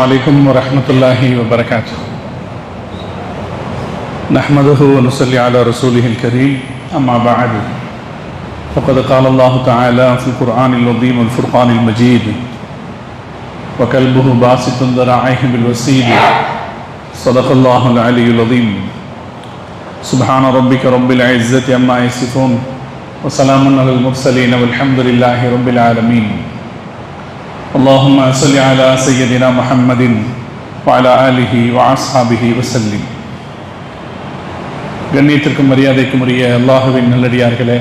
عليكم ورحمة الله وبركاته. نحمده ونصلي على رسوله الكريم. أما بعد فقد قال الله تعالى في القرآن العظيم والفرقان المجيد: وكلبه باسط ذراعيه بالوسيد. صدق الله العلي العظيم. سبحان ربك رب العزة عما يصفون وسلام على المرسلين والحمد لله رب العالمين. اللهم صل على سيدنا محمد وعلى آله وأصحابه وسلم. கண்ணியத்திற்கும் மரியாதைக்கும் உரிய அல்லாஹ்வின் நல்லடியார்களே,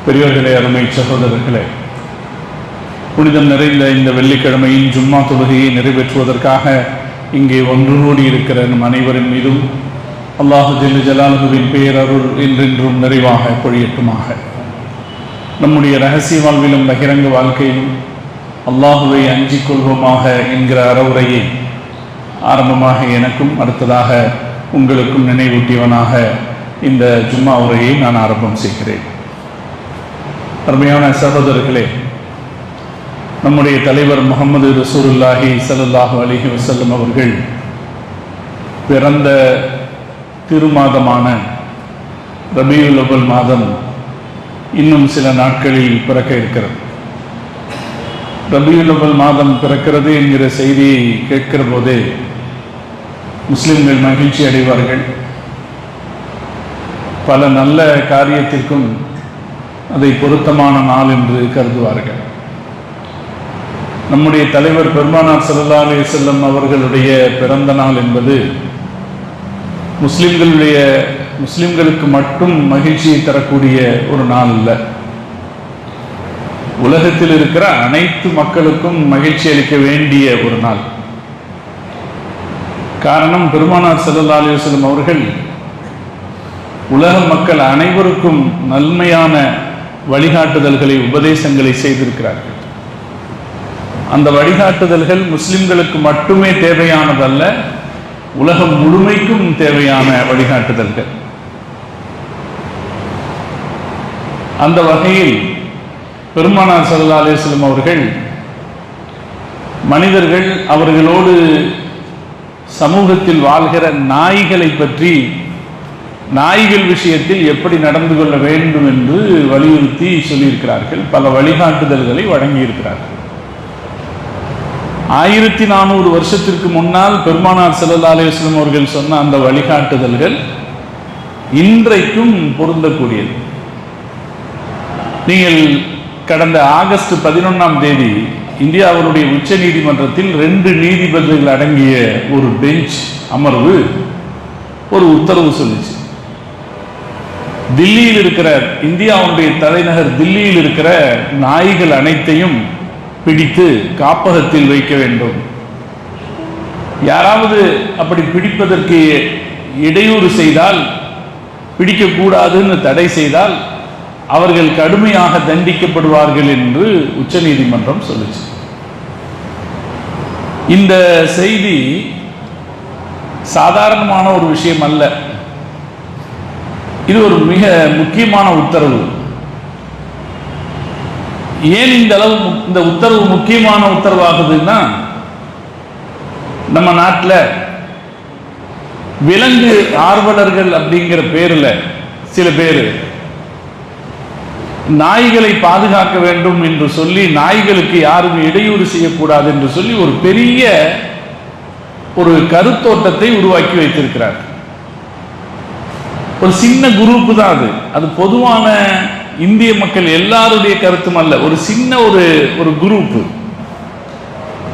பெரியவர்களே, அருமை சகோதரர்களே, புனிதம் நிறைந்த இந்த வெள்ளிக்கிழமையின் ஜும்மா தொழுகையை நிறைவேற்றுவதற்காக இங்கே ஒன்று கூடி இருக்கிற நம் அனைவரின் மீதும் அல்லாஹு ஜல்ல ஜலாலுஹுவின் பேரருள் என்றென்றும் நிறைவாக பொழியட்டுமாக. நம்முடைய ரகசிய வாழ்விலும் பகிரங்க வாழ்க்கையிலும் அல்லாஹுவை அஞ்சிக் கொள்வோமாக என்கிற அறவுரையை ஆரம்பமாக எனக்கும் அடுத்ததாக உங்களுக்கும் நினைவூட்டியவனாக இந்த ஜும்மா உரையை நான் ஆரம்பம் செய்கிறேன். அருமையான சகோதரர்களே, நம்முடைய தலைவர் முஹம்மது ரசூலுல்லாஹி ஸல்லல்லாஹு அலைஹி வஸல்லம் அவர்கள் பிறந்த திருமாதமான ரபியுல் அவ்வல் மாதம் இன்னும் சில நாட்களில் பிறக்க இருக்கிறது. ரபியுல் அவ்வல் மாதம் பிறக்கிறது என்கிற செய்தியை கேட்கிற போதே முஸ்லிம்கள் மகிழ்ச்சி அடைவார்கள். பல நல்ல காரியத்திற்கும் அதை பொருத்தமான நாள் என்று கருதுவார்கள். நம்முடைய தலைவர் பெருமானார் ஸல்லல்லாஹு அலைஹி வஸல்லம் அவர்களுடைய பிறந்த நாள் என்பது முஸ்லிம்களுக்கு மட்டும் மகிழ்ச்சியை தரக்கூடிய ஒரு நாள் அல்ல, உலகத்தில் இருக்கிற அனைத்து மக்களுக்கும் மகிழ்ச்சி அளிக்க வேண்டிய ஒரு நாள். காரணம், பெருமானார் ஸல்லல்லாஹு அலைஹி வஸல்லம் அவர்கள் உலக மக்கள் அனைவருக்கும் நன்மையான வழிகாட்டுதல்களை, உபதேசங்களை செய்திருக்கிறார்கள். அந்த வழிகாட்டுதல்கள் முஸ்லிம்களுக்கு மட்டுமே தேவையானதல்ல, உலகம் முழுமைக்கும் தேவையான வழிகாட்டுதல்கள். அந்த வகையில் பெருமானார் ஸல்லல்லாஹு அலைஹி வஸல்லம் அவர்கள் மனிதர்கள் அவர்களோடு சமூகத்தில் வாழ்கிற நாய்களை பற்றி, நாய்கள் விஷயத்தில் எப்படி நடந்து கொள்ள வேண்டும் என்று வலியுறுத்தி சொல்லியிருக்கிறார்கள். பல வழிகாட்டுதல்களை வழங்கியிருக்கிறார்கள். 1400 வருஷத்திற்கு முன்னால் பெருமானார் ஸல்லல்லாஹு அலைஹி வஸல்லம் அவர்கள் சொன்ன அந்த வழிகாட்டுதல்கள் இன்றைக்கும் பொருந்தக்கூடியது. நீங்கள் கடந்த ஆகஸ்ட் 11ஆம் தேதி இந்தியாவுடைய உச்ச நீதிமன்றத்தில் 2 நீதிபதிகள் அடங்கிய ஒரு பெஞ்ச் அமர்வு ஒரு உத்தரவு சொல்லிச்சு. தில்லியில் இருக்கிற, இந்தியாவுடைய தலைநகர் தில்லியில் இருக்கிற நாய்கள் அனைத்தையும் பிடித்து காப்பகத்தில் வைக்க வேண்டும். யாராவது அப்படி பிடிப்பதற்கு இடையூறு செய்தால், பிடிக்கக்கூடாதுன்னு தடை செய்தால் அவர்கள் கடுமையாக தண்டிக்கப்படுவார்கள் என்று உச்ச நீதிமன்றம் சொல்லுச்சு. இந்த செய்தி சாதாரணமான ஒரு விஷயம் அல்ல, இது ஒரு மிக முக்கியமான உத்தரவு. ஏன் இந்த அளவு இந்த உத்தரவு முக்கியமான உத்தரவாகுதுன்னா, நம்ம நாட்டில் விலங்கு ஆர்வலர்கள் அப்படிங்கிற பேரில் சில பேர் நாய்களை பாதுகாக்க வேண்டும் என்று சொல்லி, நாய்களுக்கு யாரும் இடையூறு செய்யக்கூடாது என்று சொல்லி ஒரு பெரிய ஒரு கருத்தோட்டத்தை உருவாக்கி வைத்திருக்கிறார். ஒரு சின்ன குரூப் தான் அது பொதுவான இந்திய மக்கள் எல்லாருடைய கருத்தும் அல்ல, ஒரு சின்ன ஒரு குரூப்.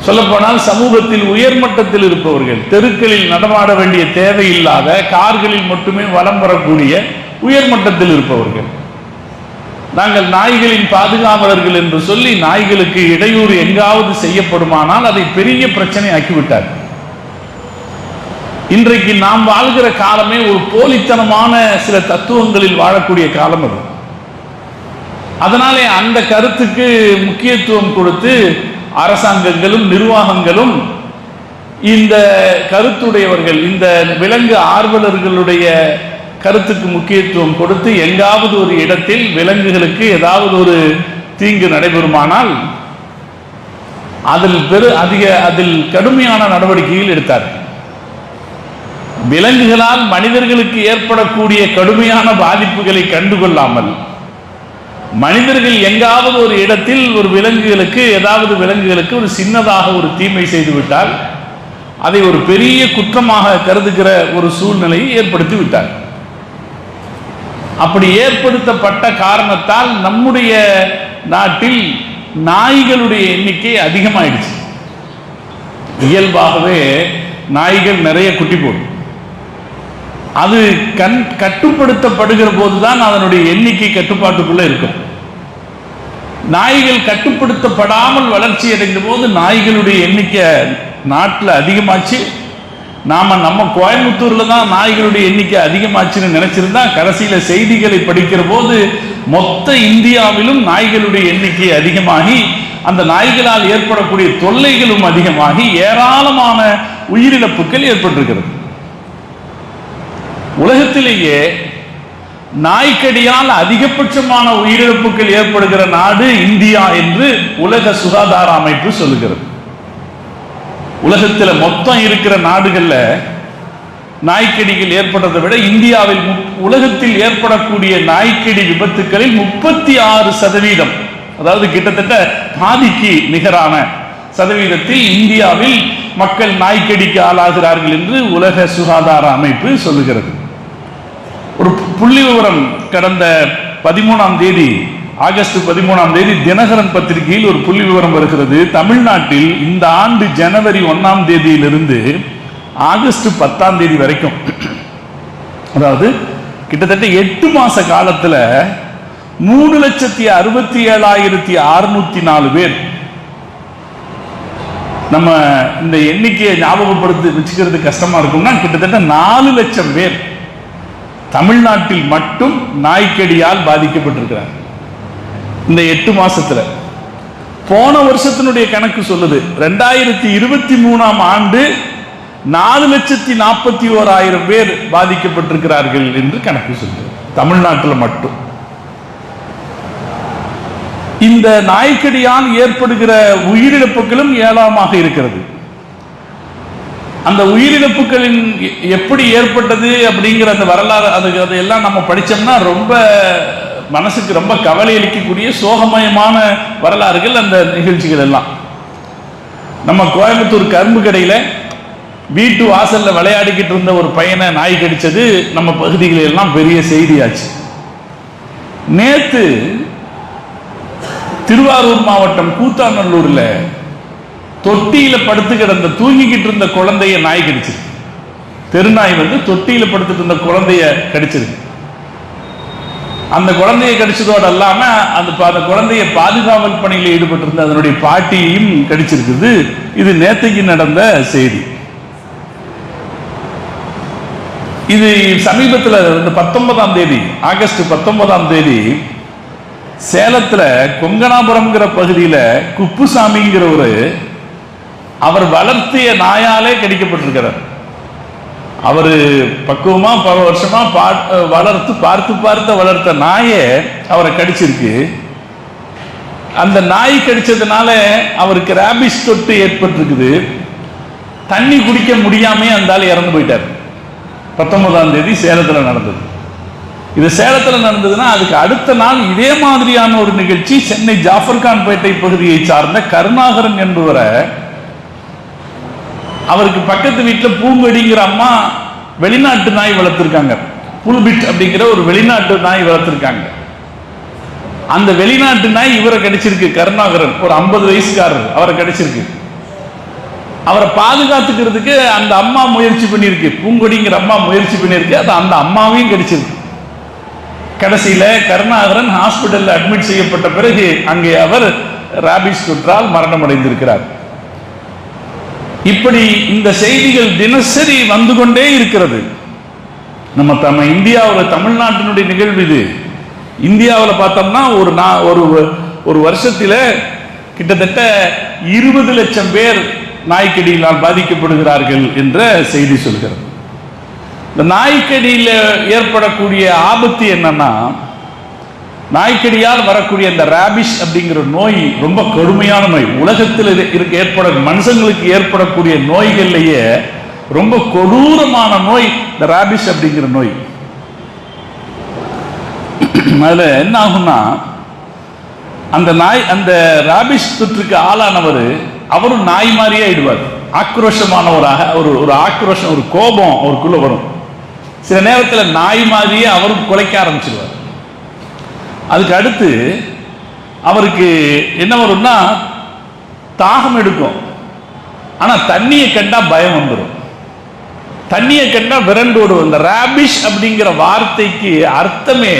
சொல்லப்போனால் சமூகத்தில் உயர்மட்டத்தில் இருப்பவர்கள், தெருக்களில் நடமாட வேண்டிய தேவையில்லாத, கார்களில் மட்டுமே வலம் வரக்கூடிய உயர்மட்டத்தில் இருப்பவர்கள், நாங்கள் நாய்களின் பாதுகாவலர்கள் என்று சொல்லி நாய்களுக்கு இடையூறு எங்காவது செய்யப்படுமானால் அதை பெரிய பிரச்சனை ஆக்கிவிட்டார். இன்றைக்கு நாம் வாழ்கிற காலமே ஒரு போலித்தனமான சில தத்துவங்களில் வாழக்கூடிய காலம் அது. அதனாலே அந்த கருத்துக்கு முக்கியத்துவம் கொடுத்து அரசாங்கங்களும் நிர்வாகங்களும் இந்த கருத்துடையவர்கள், இந்த விலங்கு ஆர்வலர்களுடைய கருத்துக்கு முக்கியத்துவம் கொடுத்து எங்காவது ஒரு இடத்தில் விலங்குகளுக்கு ஏதாவது ஒரு தீங்கு நடைபெறுமானால் அதில் கடுமையான நடவடிக்கைகள் எடுத்தார். விலங்குகளால் மனிதர்களுக்கு ஏற்படக்கூடிய கடுமையான பாதிப்புகளை கண்டுகொள்ளாமல், மனிதர்கள் எங்காவது ஒரு இடத்தில் ஒரு விலங்குகளுக்கு ஒரு சின்னதாக ஒரு தீமை செய்துவிட்டால் அதை ஒரு பெரிய குற்றமாக கருதுகிற ஒரு சூழ்நிலையை ஏற்படுத்தி விட்டார். அப்படி ஏற்படுத்தப்பட்ட காரணத்தால் நம்முடைய நாட்டில் நாய்களுடைய எண்ணிக்கை அதிகமாயிடுச்சு. இயல்பாகவே நாய்கள் நிறைய குட்டி போடும். அது கட்டுப்படுத்தப்படுகிற போதுதான் அதனுடைய எண்ணிக்கை கட்டுப்பாட்டுக்குள்ள இருக்கும். நாய்கள் கட்டுப்படுத்தப்படாமல் வளர்ச்சி அடைந்த போது நாய்களுடைய எண்ணிக்கை நாட்டில் அதிகமாச்சு. நம்ம கோயம்புத்தூர்ல தான் நாய்களுடைய எண்ணிக்கை அதிகமாச்சுன்னு நினைச்சிருந்தா கடைசியில செய்திகளை படிக்கிற போது மொத்த இந்தியாவிலும் நாய்களுடைய எண்ணிக்கை அதிகமாகி அந்த நாய்களால் ஏற்படக்கூடிய தொல்லைகளும் அதிகமாகி ஏராளமான உயிரிழப்புகள் ஏற்பட்டிருக்கிறது. உலகத்திலேயே நாய்க்கடியால் அதிகபட்சமான உயிரிழப்புகள் ஏற்படுகிற நாடு இந்தியா என்று உலக சுகாதார அமைப்பு சொல்லுகிறது. உலகத்தில் மொத்தம் இருக்கிற நாடுகள்ல நாய்க்கடிகள் ஏற்படுறதை விட இந்தியாவில் உலகத்தில் ஏற்படக்கூடிய நாய்க்கடி விபத்துக்களில் 36%, அதாவது கிட்டத்தட்ட பாதிக்கு நிகரான சதவீதத்தில் இந்தியாவில் மக்கள் நாய்க்கடிக்கு ஆளாகிறார்கள் என்று உலக சுகாதார அமைப்பு சொல்லுகிறது. ஒரு புள்ளி விவரம், கடந்த 13ஆம் தேதி ஆகஸ்ட் 13ஆம் தேதி தினகரன் பத்திரிகையில் ஒரு புள்ளி விவரம் வருகிறது. தமிழ்நாட்டில் இந்த ஆண்டு ஜனவரி 1ஆம் தேதியிலிருந்து ஆகஸ்ட் 10ஆம் தேதி வரைக்கும், அதாவது கிட்டத்தட்ட 8 மாச காலத்துல 3,67,604 பேர். நம்ம இந்த எண்ணிக்கையை ஞாபகப்படுத்தி வச்சுக்கிறது கஷ்டமா இருக்கும்னா கிட்டத்தட்ட 4 லட்சம் பேர் தமிழ்நாட்டில் மட்டும் நாய்க்கடியால் பாதிக்கப்பட்டிருக்கிறார். இந்த 8 மாசத்துல போன வருஷத்தினுடைய கணக்கு சொல்லுது 2023ஆம் ஆண்டு 4,41,000 பேர் பாதிக்கப்பட்டிருக்கிறார்கள் என்று கணக்கு சொல்லுது தமிழ்நாட்டில் மட்டும். இந்த நாய்க்கடியால் ஏற்படுகிற உயிரிழப்புகளும் ஏராளமாக இருக்கிறது. அந்த உயிரிழப்புகளின் எப்படி ஏற்பட்டது அப்படிங்கிற அந்த வரலாறு அதையெல்லாம் நம்ம படிச்சோம்னா ரொம்ப மனசுக்கு ரொம்ப கவலை அளிக்கக்கூடிய சோகமயமான வரலாறுகள் அந்த நிகழ்ச்சிகள் எல்லாம். நம்ம கோயம்புத்தூர் கரும்பு கடையில வீட்டு வாசல்ல விளையாடிக்கிட்டு இருந்த ஒரு பையனை நாய் கடிச்சது நம்ம பகுதிகளில் எல்லாம் பெரிய செய்தியாச்சு. நேத்து திருவாரூர் மாவட்டம் கூத்தாநல்லூர்ல தொட்டியில படுத்து கிடந்த தூங்கிக்கிட்டு இருந்த குழந்தைய நாய் கடிச்சிருக்கு. தெருநாய் தொட்டியில படுத்துட்டு இருந்த குழந்தைய கடிச்சிருக்கு. அந்த குழந்தையை கடிச்சதோடு அல்லாம அந்த குழந்தைய பாதுகாவல் பணியில் ஈடுபட்டிருந்த அதனுடைய பாட்டியையும் கடிச்சிருக்குது. இது நேத்தைக்கு நடந்த செய்தி. இது சமீபத்தில் 19ஆம் தேதி ஆகஸ்ட் 19ஆம் தேதி சேலத்துல கொங்கனாபுரம்ங்கிற பகுதியில குப்புசாமிங்கிற அவர் வளர்த்திய நாயாலே கடிக்கப்பட்டிருக்கிறார். அவரு பக்குவமா பல வருஷமா பார்த்து வளர்த்த நாயை அவரை கடிச்சிருக்கு. அந்த நாய் கடிச்சதுனால அவருக்கு ரேபிஸ் தொற்று ஏற்பட்டிருக்குது. தண்ணி குடிக்க முடியாம அந்த ஆள் இறந்து போயிட்டார். 19ஆம் தேதி சேலத்துல நடந்தது. இது சேலத்துல நடந்ததுன்னா அதுக்கு அடுத்த நாள் இதே மாதிரியான ஒரு நிகழ்ச்சி சென்னை ஜாஃபர்கான்பேட்டை பகுதியை சார்ந்த கருணாகரன் என்பவரை, அவருக்கு பக்கத்து வீட்டில் பூங்கொடிங்கிற அம்மா வெளிநாட்டு நாய் வளர்த்திருக்காங்க. புல்பிட் அப்படிங்கிற ஒரு வெளிநாட்டு நாய் வளர்த்திருக்காங்க. அந்த வெளிநாட்டு நாய் இவரை கடிச்சிருக்கு. கருணாகரன் ஒரு 50 வயசுக்காரர், அவரை கடிச்சிருக்கு. அவரை பாதுகாத்துக்கிறதுக்கு அந்த அம்மா முயற்சி பண்ணியிருக்கு. பூங்கொடிங்கிற அம்மா முயற்சி பண்ணியிருக்கு. அது அந்த அம்மாவையும் கடிச்சிருக்கு. கடைசியில கருணாகரன் ஹாஸ்பிட்டல்ல அட்மிட் செய்யப்பட்ட பிறகு அங்கே அவர் ராபிஸ் தொற்றால் மரணம் அடைந்திருக்கிறார். இப்படி இந்த செய்திகள் தினசரி வந்து கொண்டே இருக்கிறது. நம்ம இந்தியாவில் தமிழ்நாட்டினுடைய நிகழ்வு இது. இந்தியாவில் பார்த்தோம்னா ஒரு வருஷத்தில் கிட்டத்தட்ட 20 லட்சம் பேர் நாய்க்கடியினால் பாதிக்கப்படுகிறார்கள் என்ற செய்தி சொல்கிறது. இந்த நாய்க்கடியில் ஏற்படக்கூடிய ஆபத்து என்னன்னா, நாய்க்கடியால் வரக்கூடிய இந்த ராபிஷ் அப்படிங்கிற நோய் ரொம்ப கடுமையான நோய். உலகத்தில் ஏற்பட மனுஷங்களுக்கு ஏற்படக்கூடிய நோய்கள்லேயே ரொம்ப கொடூரமான நோய் இந்த ராபிஷ் அப்படிங்கிற நோய். அதுல என்ன ஆகும்னா, அந்த ராபிஷ் தொற்றுக்கு ஆளானவர் அவரும் நாய் மாதிரியே ஆயிடுவார். ஆக்ரோஷமானவராக ஒரு ஆக்ரோஷம், ஒரு கோபம் அவருக்குள்ள வரும். சில நேரத்தில் நாய் மாதிரியே அவரும் குலைக்க ஆரம்பிச்சிருவார். அதுக்கு அடுத்து அவருக்கு என்ன வரும்னா, தாகம் எடுக்கும், ஆனா தண்ணியை கண்டா பயம் வந்துடும். தண்ணியை கண்டா விரண்டு ஓடுவோம். இந்த ராபிஷ் அப்படிங்கிற வார்த்தைக்கு அர்த்தமே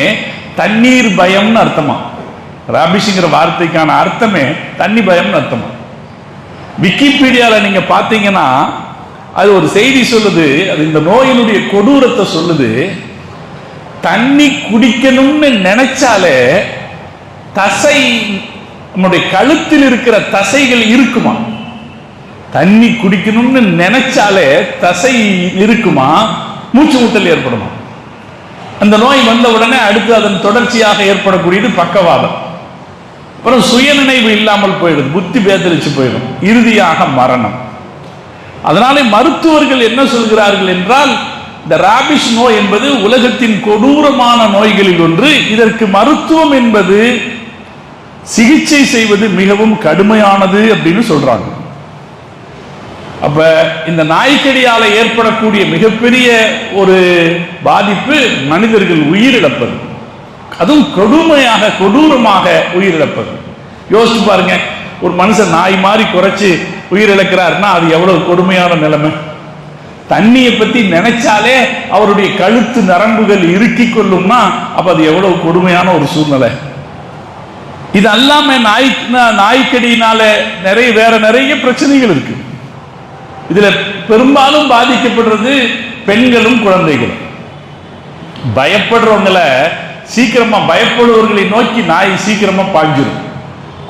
தண்ணீர் பயம்னு அர்த்தமா. ராபிஷ்ங்கிற வார்த்தைக்கான அர்த்தமே தண்ணி பயம்னு அர்த்தமா. விக்கிபீடியாவில் நீங்க பார்த்தீங்கன்னா அது ஒரு செய்தி சொல்லுது, அது இந்த நோயினுடைய கொடூரத்தை சொல்லுது. தண்ணி குடிக்கணும்னு நினைச்சாலே தசை, நம்முடைய கழுத்தில் இருக்கிற தசைகள் இருக்குமா? தண்ணி குடிக்கணும்னு நினைச்சாலே தசை இருக்குமா, மூச்சு முட்டல் ஏற்படுமா? அந்த நோய் வந்த உடனே அடுத்து அதன் தொடர்ச்சியாக ஏற்படக்கூடியது பக்கவாதம். அப்புறம் சுயநினைவு இல்லாமல் போயிடும், புத்தி பேதலிச்சு போயிடும், இறுதியாக மரணம். அதனாலே மருத்துவர்கள் என்ன சொல்கிறார்கள் என்றால், இந்த ராபிஷ் நோய் என்பது உலகத்தின் கொடூரமான நோய்களில் ஒன்று. இதற்கு மருத்துவம் என்பது, சிகிச்சை செய்வது மிகவும் கடுமையானது அப்படின்னு சொல்றாங்க. அப்ப இந்த நாய்க்கடியால ஏற்படக்கூடிய மிகப்பெரிய ஒரு பாதிப்பு மனிதர்கள் உயிரிழப்பது, அதுவும் கொடூரமாக உயிரிழப்பது. யோசிச்சு பாருங்க, ஒரு மனுஷன் நாய் மாதிரி குறைச்சு உயிரிழக்கிறார்னா அது எவ்வளவு கொடுமையான நிலைமை. தண்ணியை பத்தி நினைச்சாலே அவருடைய கழுத்து நரம்புகள் இறுக்கி கொள்ளும்னா அப்ப அது எவ்வளவு கொடுமையான ஒரு சூழ்நிலை. இது அல்லாம நாய்க்கடியினால வேற நிறைய பிரச்சனைகள் இருக்கு. இதுல பெரும்பாலும் பாதிக்கப்படுறது பெண்களும் குழந்தைகளும். பயப்படுறவங்களை சீக்கிரமா, பயப்படுவர்களை நோக்கி நாய் சீக்கிரமா பாஞ்சிடும்.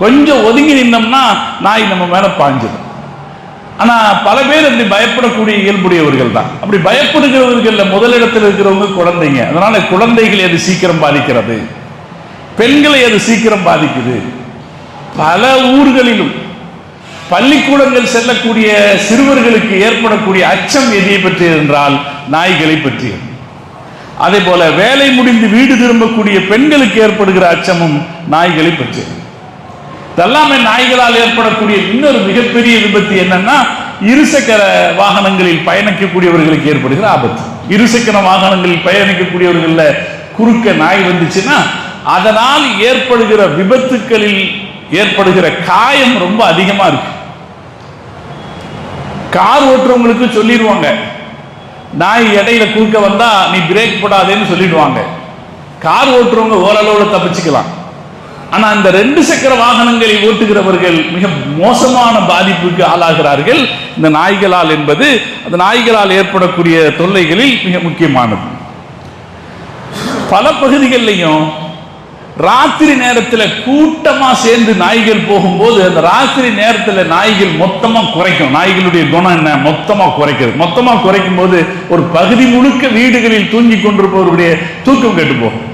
கொஞ்சம் ஒதுங்கி நின்னோம்னா நாய் நம்ம மேல பாஞ்சிடும். ஆனா பல பேர் அப்படி பயப்படக்கூடிய இயல்புடையவர்கள் தான். அப்படி பயப்படுகிறவர்கள் முதலிடத்தில் இருக்கிறவங்க குழந்தைங்க. அதனால குழந்தைகளை அது சீக்கிரம் பாதிக்கிறது, பெண்களை அது சீக்கிரம் பாதிக்குது. பல ஊர்களிலும் பள்ளிக்கூடங்கள் செல்லக்கூடிய சிறுவர்களுக்கு ஏற்படக்கூடிய அச்சம் எதை பற்றி என்றால் நாய்களை பற்றி. அதே போல வேலை முடிந்து வீடு திரும்பக்கூடிய பெண்களுக்கு ஏற்படுகிற அச்சமும் நாய்களை பற்றி. இதெல்லாமே நாய்களால் ஏற்படக்கூடிய இன்னொரு மிகப்பெரிய விபத்து என்னன்னா, இருசக்கர வாகனங்களில் பயணிக்கக்கூடியவர்களுக்கு ஏற்படுகிற ஆபத்து. இருசக்கர வாகனங்களில் பயணிக்கக்கூடியவர்கள குறுக்க நாய் வந்துச்சுன்னா அதனால் ஏற்படுகிற விபத்துக்களில் ஏற்படுகிற காயம் ரொம்ப அதிகமா இருக்கு. கார் ஓட்டுறவங்களுக்கு சொல்லிடுவாங்க, நாய் இடையில குறுக்க வந்தா நீ பிரேக் போடாதேன்னு சொல்லிடுவாங்க. கார் ஓட்டுறவங்க ஓரளவுல தப்பிச்சுக்கலாம். ஆனா இந்த 2 சக்கர வாகனங்களை ஓட்டுகிறவர்கள் மிக மோசமான பாதிப்புக்கு ஆளாகிறார்கள் இந்த நாய்களால் என்பது அந்த நாய்களால் ஏற்படக்கூடிய தொல்லைகளில் மிக முக்கியமானது. பல பகுதிகளிலையும் ராத்திரி நேரத்தில் கூட்டமா சேர்ந்து நாய்கள் போகும்போது அந்த ராத்திரி நேரத்தில் நாய்கள் மொத்தமா குறைக்கும். நாய்களுடைய குணம் என்ன? மொத்தமா குறைக்கிறது. மொத்தமா குறைக்கும் போது ஒரு பகுதி முழுக்க வீடுகளில் தூங்கி கொண்டிருப்பவருடைய தூக்கம் கெட்டு போகும்.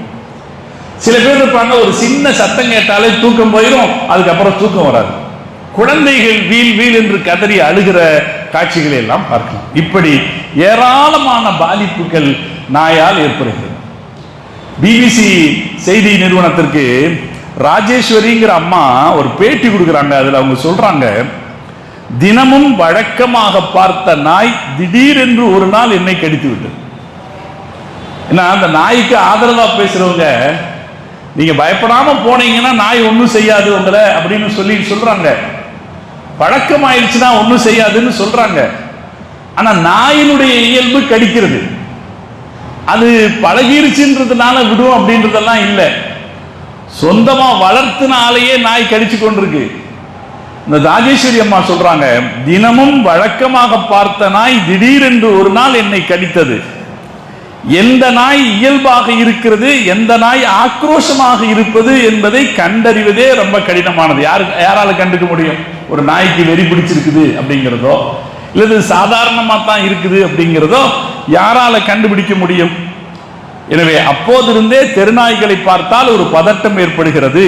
சில பேர் இருப்பாங்க, ஒரு சின்ன சத்தம் கேட்டாலே தூக்கம் போயிடும், அதுக்கப்புறம் தூக்கம் வராது. குழந்தைகள் வீல் வீல் என்று கதறி அழுகிற காட்சிகளை எல்லாம் பார்க்கலாம். இப்படி ஏராளமான பாதிப்புகள் நாயால் ஏற்படுகிறது. பிபிசி செய்தி நிறுவனத்திற்கு ராஜேஸ்வரிங்கிற அம்மா ஒரு பேட்டி கொடுக்குறாங்க. அதுல அவங்க சொல்றாங்க, தினமும் வழக்கமாக பார்த்த நாய் திடீரென்று ஒரு நாள் என்னை கடித்து விட்டது. ஏன்னா அந்த நாய்க்கு ஆதரவா பேசுறவங்க, நீங்க பயப்படாம போனீங்கன்னா நாய் ஒன்றும் செய்யாது உங்களை அப்படின்னு சொல்றாங்க. பழக்கமாயிடுச்சுன்னா ஒன்றும் செய்யாதுன்னு சொல்றாங்க. ஆனா நாயினுடைய இயல்பு கடிக்கிறது. அது பழகிருச்சுன்றதுனால விடும் அப்படின்றதெல்லாம் இல்லை. சொந்தமா வளர்த்தினாலேயே நாய் கடிச்சு கொண்டிருக்கு. இந்த ராஜேஸ்வரி அம்மா சொல்றாங்க, தினமும் வழக்கமாக பார்த்த நாய் திடீரென்று ஒரு நாள் என்னை கடித்தது. எந்த நாய் இயல்பாக இருக்கிறது, எந்த நாய் ஆக்ரோஷமாக இருப்பது என்பதை கண்டறிவதே ரொம்ப கடினமானது. யாரால கண்டுக்க முடியும்? ஒரு நாய்க்கு வெறி பிடிச்சிருக்குது அப்படிங்கிறதோ இல்லது சாதாரணமா தான் இருக்குது அப்படிங்கிறதோ யாரால கண்டுபிடிக்க முடியும்? எனவே அப்போதிருந்தே தெருநாய்களை பார்த்தால் ஒரு பதட்டம் ஏற்படுகிறது.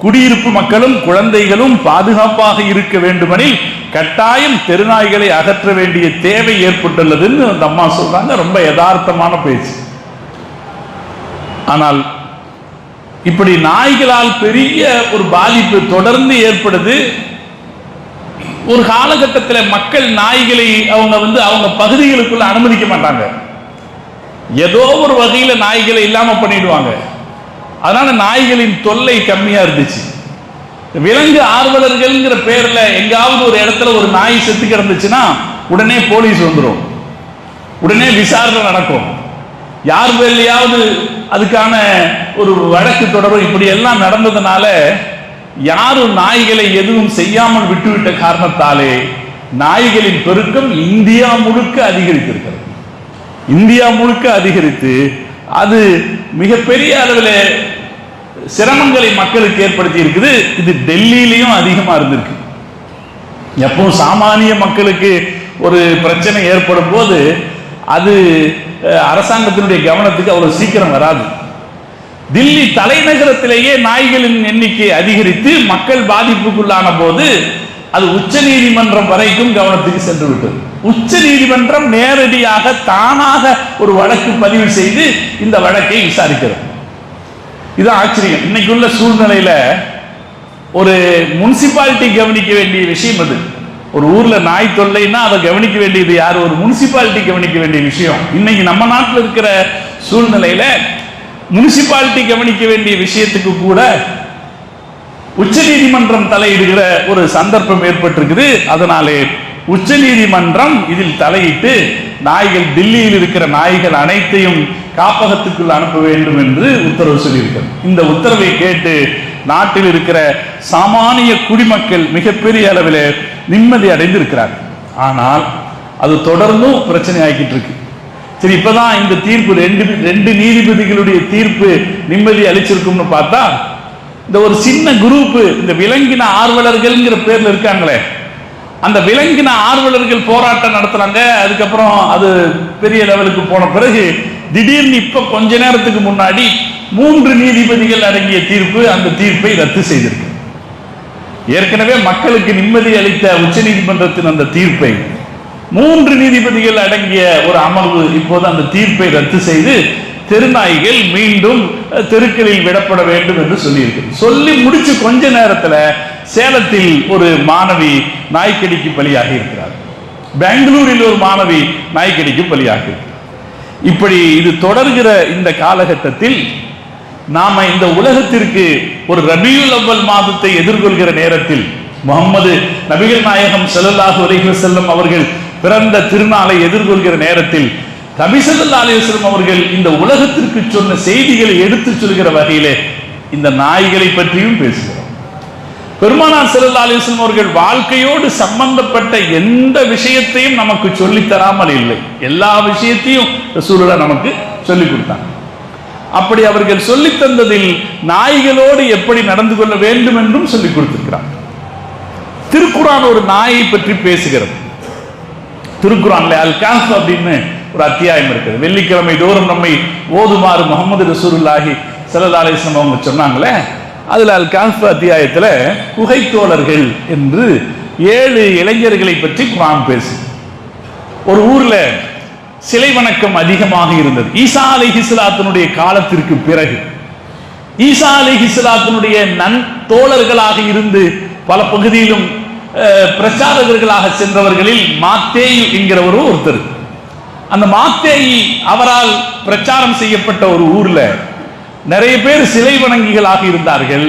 குடியிருப்பு மக்களும் குழந்தைகளும் பாதுகாப்பாக இருக்க வேண்டுமெனில் கட்டாயம் தெருநாய்களை அகற்ற வேண்டிய தேவை ஏற்பட்டுள்ளதுன்னு அந்த அம்மா சொல்றாங்க. ரொம்ப யதார்த்தமான பேச்சு. ஆனால் இப்படி நாய்களால் பெரிய ஒரு பாதிப்பு தொடர்ந்து ஏற்படுது. ஒரு காலகட்டத்தில் மக்கள் நாய்களை அவங்க பகுதிகளுக்குள்ள அனுமதிக்க மாட்டாங்க. ஏதோ ஒரு வகையில நாய்களை இல்லாம பண்ணிடுவாங்க. அதனால நாய்களின் தொல்லை கம்மியா இருந்துச்சு. விலங்கு ஆர்வலர்கள்ங்கிற பேர்ல எங்காவது ஒரு இடத்துல ஒரு நாய் செத்து கிடந்துச்சுன்னா உடனே போலீஸ் வந்துடும், உடனே விசாரணை நடக்கும். யார் பேர்லையாவது அதுக்கான ஒரு வழக்கு தொடரும். இப்படி எல்லாம் நடந்ததுனால யாரும் நாய்களை எதுவும் செய்யாமல் விட்டுவிட்ட காரணத்தாலே நாய்களின் பெருக்கம் இந்தியா முழுக்க அதிகரித்திருக்கிறது. இந்தியா முழுக்க அதிகரித்து அது மிகப்பெரிய அளவில் சிரமங்களை மக்களுக்கு ஏற்படுத்தி இருக்குது. இது டெல்லியிலையும் அதிகமா இருந்திருக்கு. எப்பவும் சாமானிய மக்களுக்கு ஒரு பிரச்சனை ஏற்படும் போது அது அரசாங்கத்தினுடைய கவனத்துக்கு அவ்வளவு சீக்கிரம் வராது. தில்லி தலைநகரத்திலேயே நாய்களின் எண்ணிக்கை அதிகரித்து மக்கள் பாதிப்புக்குள்ளான போது அது உச்ச நீதிமன்றம் வரைக்கும் கவனத்துக்கு சென்று விட்டது. உச்ச நீதிமன்றம் நேரடியாக தானாக ஒரு வழக்கு பதிவு செய்து இந்த வழக்கை விசாரிக்கிறது. இது ஆச்சரியம். இன்னைக்குள்ள சூழ்நிலையில ஒரு முனிசிபாலிட்டி கவனிக்க வேண்டிய விஷயம் அது. ஒரு ஊர்ல நாய் தொல்லைன்னா அதை கவனிக்க வேண்டியது யார்? ஒரு முனிசிபாலிட்டி கவனிக்க வேண்டிய விஷயம். இன்னைக்கு நம்ம நாட்டில் இருக்கிற சூழ்நிலையில முனிசிபாலிட்டி கவனிக்க வேண்டிய விஷயத்துக்கு கூட உச்ச நீதிமன்றம் தலையிடுகிற ஒரு சந்தர்ப்பம் ஏற்பட்டிருக்குது. அதனாலே உச்ச நீதிமன்றம் இதில் தலையிட்டு நாய்கள், தில்லியில் இருக்கிற நாய்கள் அனைத்தையும் காப்பகத்துக்குள் அனுப்ப வேண்டும் என்று உத்தரவு சொல்லியிருக்கிறது. இந்த உத்தரவை கேட்டு நாட்டில் இருக்கிற சாமானிய குடிமக்கள் மிகப்பெரிய அளவில் நிம்மதி அடைந்து இருக்கிறார்கள். ஆனால் அது தொடர்ந்தும் பிரச்சனை ஆகிட்டு இருக்கு. சரி, இப்பதான் இந்த தீர்ப்பு ரெண்டு நீதிபதிகளுடைய தீர்ப்பு நிம்மதி அளிச்சிருக்கும்னு பார்த்தா, இந்த ஒரு சின்ன குரூப், இந்த விலங்கின ஆர்வலர்கள்ங்கிற பேர்ல இருக்காங்களே, அந்த விலங்கின ஆர்வலர்கள் போராட்டம் நடத்துறாங்க. அதுக்கப்புறம் அது பெரிய லெவலுக்கு போன பிறகு திடீர்னு இப்ப கொஞ்ச நேரத்துக்கு முன்னாடி 3 நீதிபதிகள் அடங்கிய தீர்ப்பு அந்த தீர்ப்பை ரத்து செய்திருக்கு. ஏற்கனவே மக்களுக்கு நிம்மதி அளித்த உச்ச நீதிமன்றத்தின் அந்த தீர்ப்பை 3 நீதிபதிகள் அடங்கிய ஒரு அமர்வு இப்போது அந்த தீர்ப்பை ரத்து செய்து தெருநாய்கள் மீண்டும் தெருக்களில் விடப்பட வேண்டும் என்று சொல்லியிருக்கு. சொல்லி முடிச்சு கொஞ்ச நேரத்தில் சேலத்தில் ஒரு மாணவி நாய்க்கடிக்கு பலியாகி இருக்கிறார். பெங்களூரில் ஒரு மாணவி நாய்க்கடிக்கு பலியாகி. இப்படி இது தொடர்கிற இந்த காலகட்டத்தில் நாம இந்த உலகத்திற்கு ஒரு ரபியுல் அவ்வல் மாதத்தை எதிர்கொள்கிற நேரத்தில் முஹம்மது நபிகள் நாயகம் ஸல்லல்லாஹு அலைஹி வஸல்லம் அவர்கள் பிறந்த திருநாளை எதிர்கொள்கிற நேரத்தில் நபி ஸல்லல்லாஹு அலைஹி வஸல்லம் அவர்கள் இந்த உலகத்திற்கு சொன்ன செய்திகளை எடுத்து சொல்கிற வகையிலே இந்த நாய்களை பற்றியும் பேசுகிறோம். பெருமானார் ஸல்லல்லாஹு அலைஹி வஸல்லம் அவர்கள் வாழ்க்கையோடு சம்பந்தப்பட்ட எந்த விஷயத்தையும் நமக்கு சொல்லித் தராமல் இல்லை. எல்லா விஷயத்தையும் ரசூலுல்லாஹ் நமக்கு சொல்லிக் கொடுத்தாங்க. அப்படி அவர்கள் சொல்லித் தந்ததில் நாய்களோடு எப்படி நடந்து கொள்ள வேண்டும் என்றும் சொல்லிக் கொடுத்திருக்கிறார். திருக்குர்ஆன் ஒரு நாயை பற்றி பேசுகிறது. திருக்குர்ஆன்ல அல் கஹ்ஃப் அப்படின்னு ஒரு அத்தியாயம் இருக்குது. வெள்ளிக்கிழமை தோறும் நம்மை ஓதுமாறு முஹம்மது ரசூலுல்லாஹி ஸல்லல்லாஹு அலைஹி வஸல்லம் அவங்க சொன்னாங்களே, அதுல அல் கஹ்ஃப் அத்தியாயத்துல குகைத்தோழர்கள் என்று 7 இளைஞர்களை பற்றி குர்ஆன் பேசு. ஒரு ஊர்ல சிலை வணக்கம் அதிகமாக இருந்தது. ஈசா அலைஹிஸ்ஸலாத்தினுடைய காலத்திற்கு பிறகு ஈசா அலைஹிஸ்ஸலாத்தினுடைய தோழர்களாக இருந்து பல பகுதியிலும் பிரச்சாரகர்களாக சென்றவர்களில் மாத்தேயு என்கிறவர் ஒருத்தர். அந்த மாத்தேயி அவரால் பிரச்சாரம் செய்யப்பட்ட ஒரு ஊர்ல நிறைய பேர் சிலை வணங்கிகளாக இருந்தார்கள்.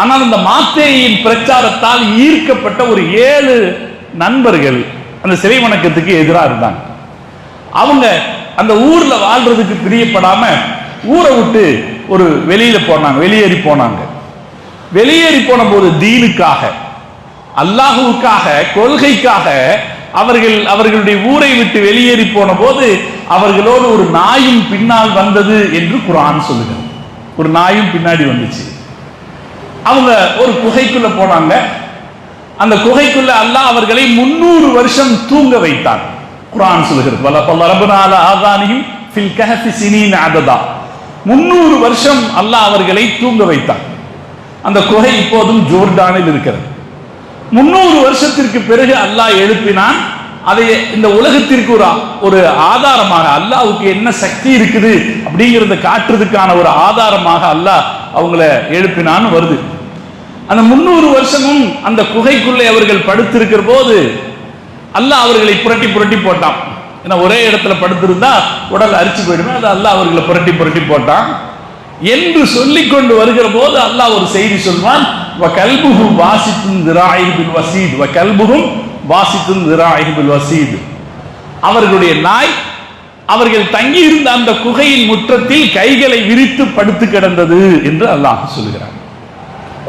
ஆனால் அந்த மாத்தேயின் பிரச்சாரத்தால் ஈர்க்கப்பட்ட ஒரு 7 நண்பர்கள் அந்த சிலை வணக்கத்துக்கு எதிராக இருந்தாங்க. அவங்க அந்த ஊர்ல வாழ்றதுக்கு பிரியப்படாம ஊரை விட்டு ஒரு வெளியேறி போனாங்க. வெளியேறி போன போது தீனுக்காக, அல்லாஹுவுக்காக, கொள்கைக்காக அவர்களுடைய ஊரை விட்டு வெளியேறி போன போது அவர்களோடு ஒரு நாயும் பின்னால் வந்தது என்று குர்ஆன் சொல்லுகிறது. ஒரு நாயும் பின்னாடி வந்துச்சு. அவங்க ஒரு குகைக்குள்ள போனாங்க. அந்த குகைக்குள்ள அல்லாஹ் அவர்களை 300 வருஷம் தூங்க வைத்தார். குர்ஆன் சொல்லுகிறது, வலபல்லரபனா அலா ஆதானிஹிம் ஃபில் கஹஃபி சினீன அததா, 300 வருஷம் அல்லாஹ் அவர்களை தூங்க வைத்தான். அந்த குகை இப்போதும் ஜோர்டானில் இருக்கிறது. 300 வருஷத்திற்கு பிறகு அல்லாஹ் எழுப்பினான். அதை இந்த உலகத்திற்கு ஒரு ஆதாரமாக, அல்லாஹ்வுக்கு என்ன சக்தி இருக்குது அப்படிங்கிறத காட்டுறதுக்கான ஒரு ஆதாரமாக அல்லாஹ் அவங்கள எழுப்பினான்னு வருது. அந்த 300 வருஷமும் அந்த குகைக்குள்ளே அவர்கள் படுத்திருக்கிற போது அல்லாஹ் அவர்களை புரட்டி புரட்டி போட்டான். ஏன்னா ஒரே இடத்துல படுத்திருந்தா உடல் அரிச்சு போயிடுமே, அது அல்லாஹ் அவர்களை புரட்டி புரட்டி போட்டான் என்று சொல்லிக் கொண்டு வருகிற போது அல்லாஹ் ஒரு செய்தி சொல்வான், வகல்புஹு வாசித்துன் திராஇஹி பில் வஸீத், வகல்புஹும் வாசித்துன் திராஇஹி பில் வஸீத். அவர்களுடைய நாய் அவர்கள் தங்கி இருந்த அந்த குகையின் முற்றத்தில் கைகளை விரித்து படுத்து கிடந்தது என்று அல்லாஹ் சொல்கிறார்.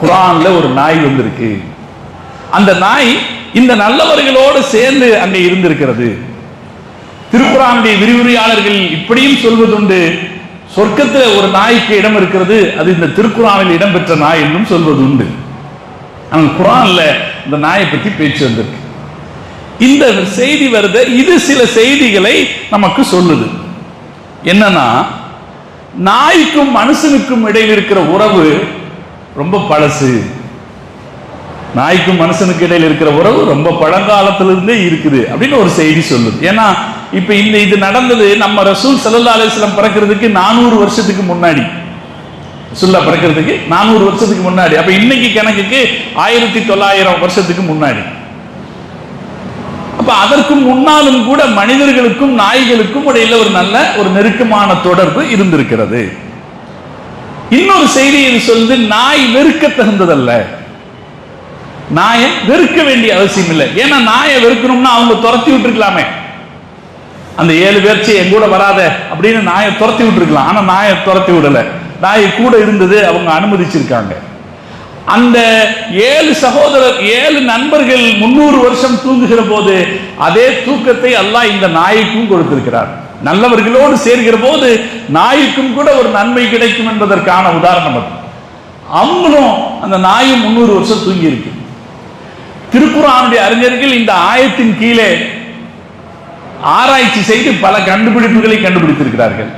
குர்ஆன்ல ஒரு நாய் வந்திருக்கு. அந்த நாய் இந்த நல்லவர்களோடு சேர்ந்து அங்கே இருந்திருக்கிறது. திருக்குர்ஆனுடைய விரிவுரையாளர்கள் இப்படியும் சொல்வதுண்டு, சொர்க்கத்தில் ஒரு நாய்க்கு இடம் இருக்கிறது, அது இந்த திருக்குர்ஆனில் இடம்பெற்ற நாய் என்றும் சொல்வது உண்டு. ஆனால் குர்ஆன்ல இந்த நாயை பற்றி பேச்சு வந்திருக்கு. இந்த செய்தி வருது, இது சில செய்திகளை நமக்கு சொல்லுது. என்னன்னா, நாய்க்கும் மனுஷனுக்கும் இடையில் இருக்கிற உறவு ரொம்ப பழசு. நாய்க்கும் மனுஷனுக்கு இடையில் இருக்கிற உறவு ரொம்ப பழங்காலத்திலிருந்தே இருக்குது அப்படின்னு ஒரு செய்தி சொல்லுது. ஏன்னா இப்ப இது நடந்தது நம்ம ரசூல் ஸல்லல்லாஹு அலைஹி வஸல்லம் பிறக்கிறதுக்கு 400 வருஷத்துக்கு முன்னாடி. ரசூலுல்லாஹ் பிறக்கிறதுக்கு 400 வருஷத்துக்கு முன்னாடி. அப்ப இன்னைக்கு கணக்குக்கு 1900 வருஷத்துக்கு முன்னாடி. அப்ப அதற்கு முன்னாலும் கூட மனிதர்களுக்கும் நாய்களுக்கும் இடையில ஒரு நெருக்கமான தொடர்பு இருந்திருக்கிறது. இன்னொரு செய்தி இது சொல்லுது, நாய் வெறுக்க தகுந்ததல்ல. நாயை வெறுக்க வேண்டிய அவசியம் இல்லை. ஏன்னா நாயை வெறுக்கணும்னா அவங்க துரத்தி விட்டுருக்கலாமே. அந்த 7 பேர்ச்சி என் கூட வராத அப்படின்னு நாயை துரத்தி விட்டுருக்கலாம். ஆனா நாயை துரத்தி விடல, நாய் கூட இருந்தது, அவங்க அனுமதிச்சிருக்காங்க. அந்த 7 நண்பர்கள் 300 வருஷம் தூங்குகிற போது அதே தூக்கத்தை அல்லாஹ் இந்த நாய்க்கும் கொடுத்திருக்கிறார். நல்லவர்களோடு சேர்கிற போது நாய்க்கும் கூட ஒரு நன்மை கிடைக்கும் என்பதற்கான உதாரணம் அது. அவங்களும் அந்த நாயும் 300 வருஷம் தூங்கி இருக்கு. திருக்குர்ஆனுடைய அறிஞர்கள் இந்த ஆயத்தின் கீழே ஆராய்ச்சி செய்து பல கண்டுபிடிப்புகளை கண்டுபிடித்திருக்கிறார்கள்.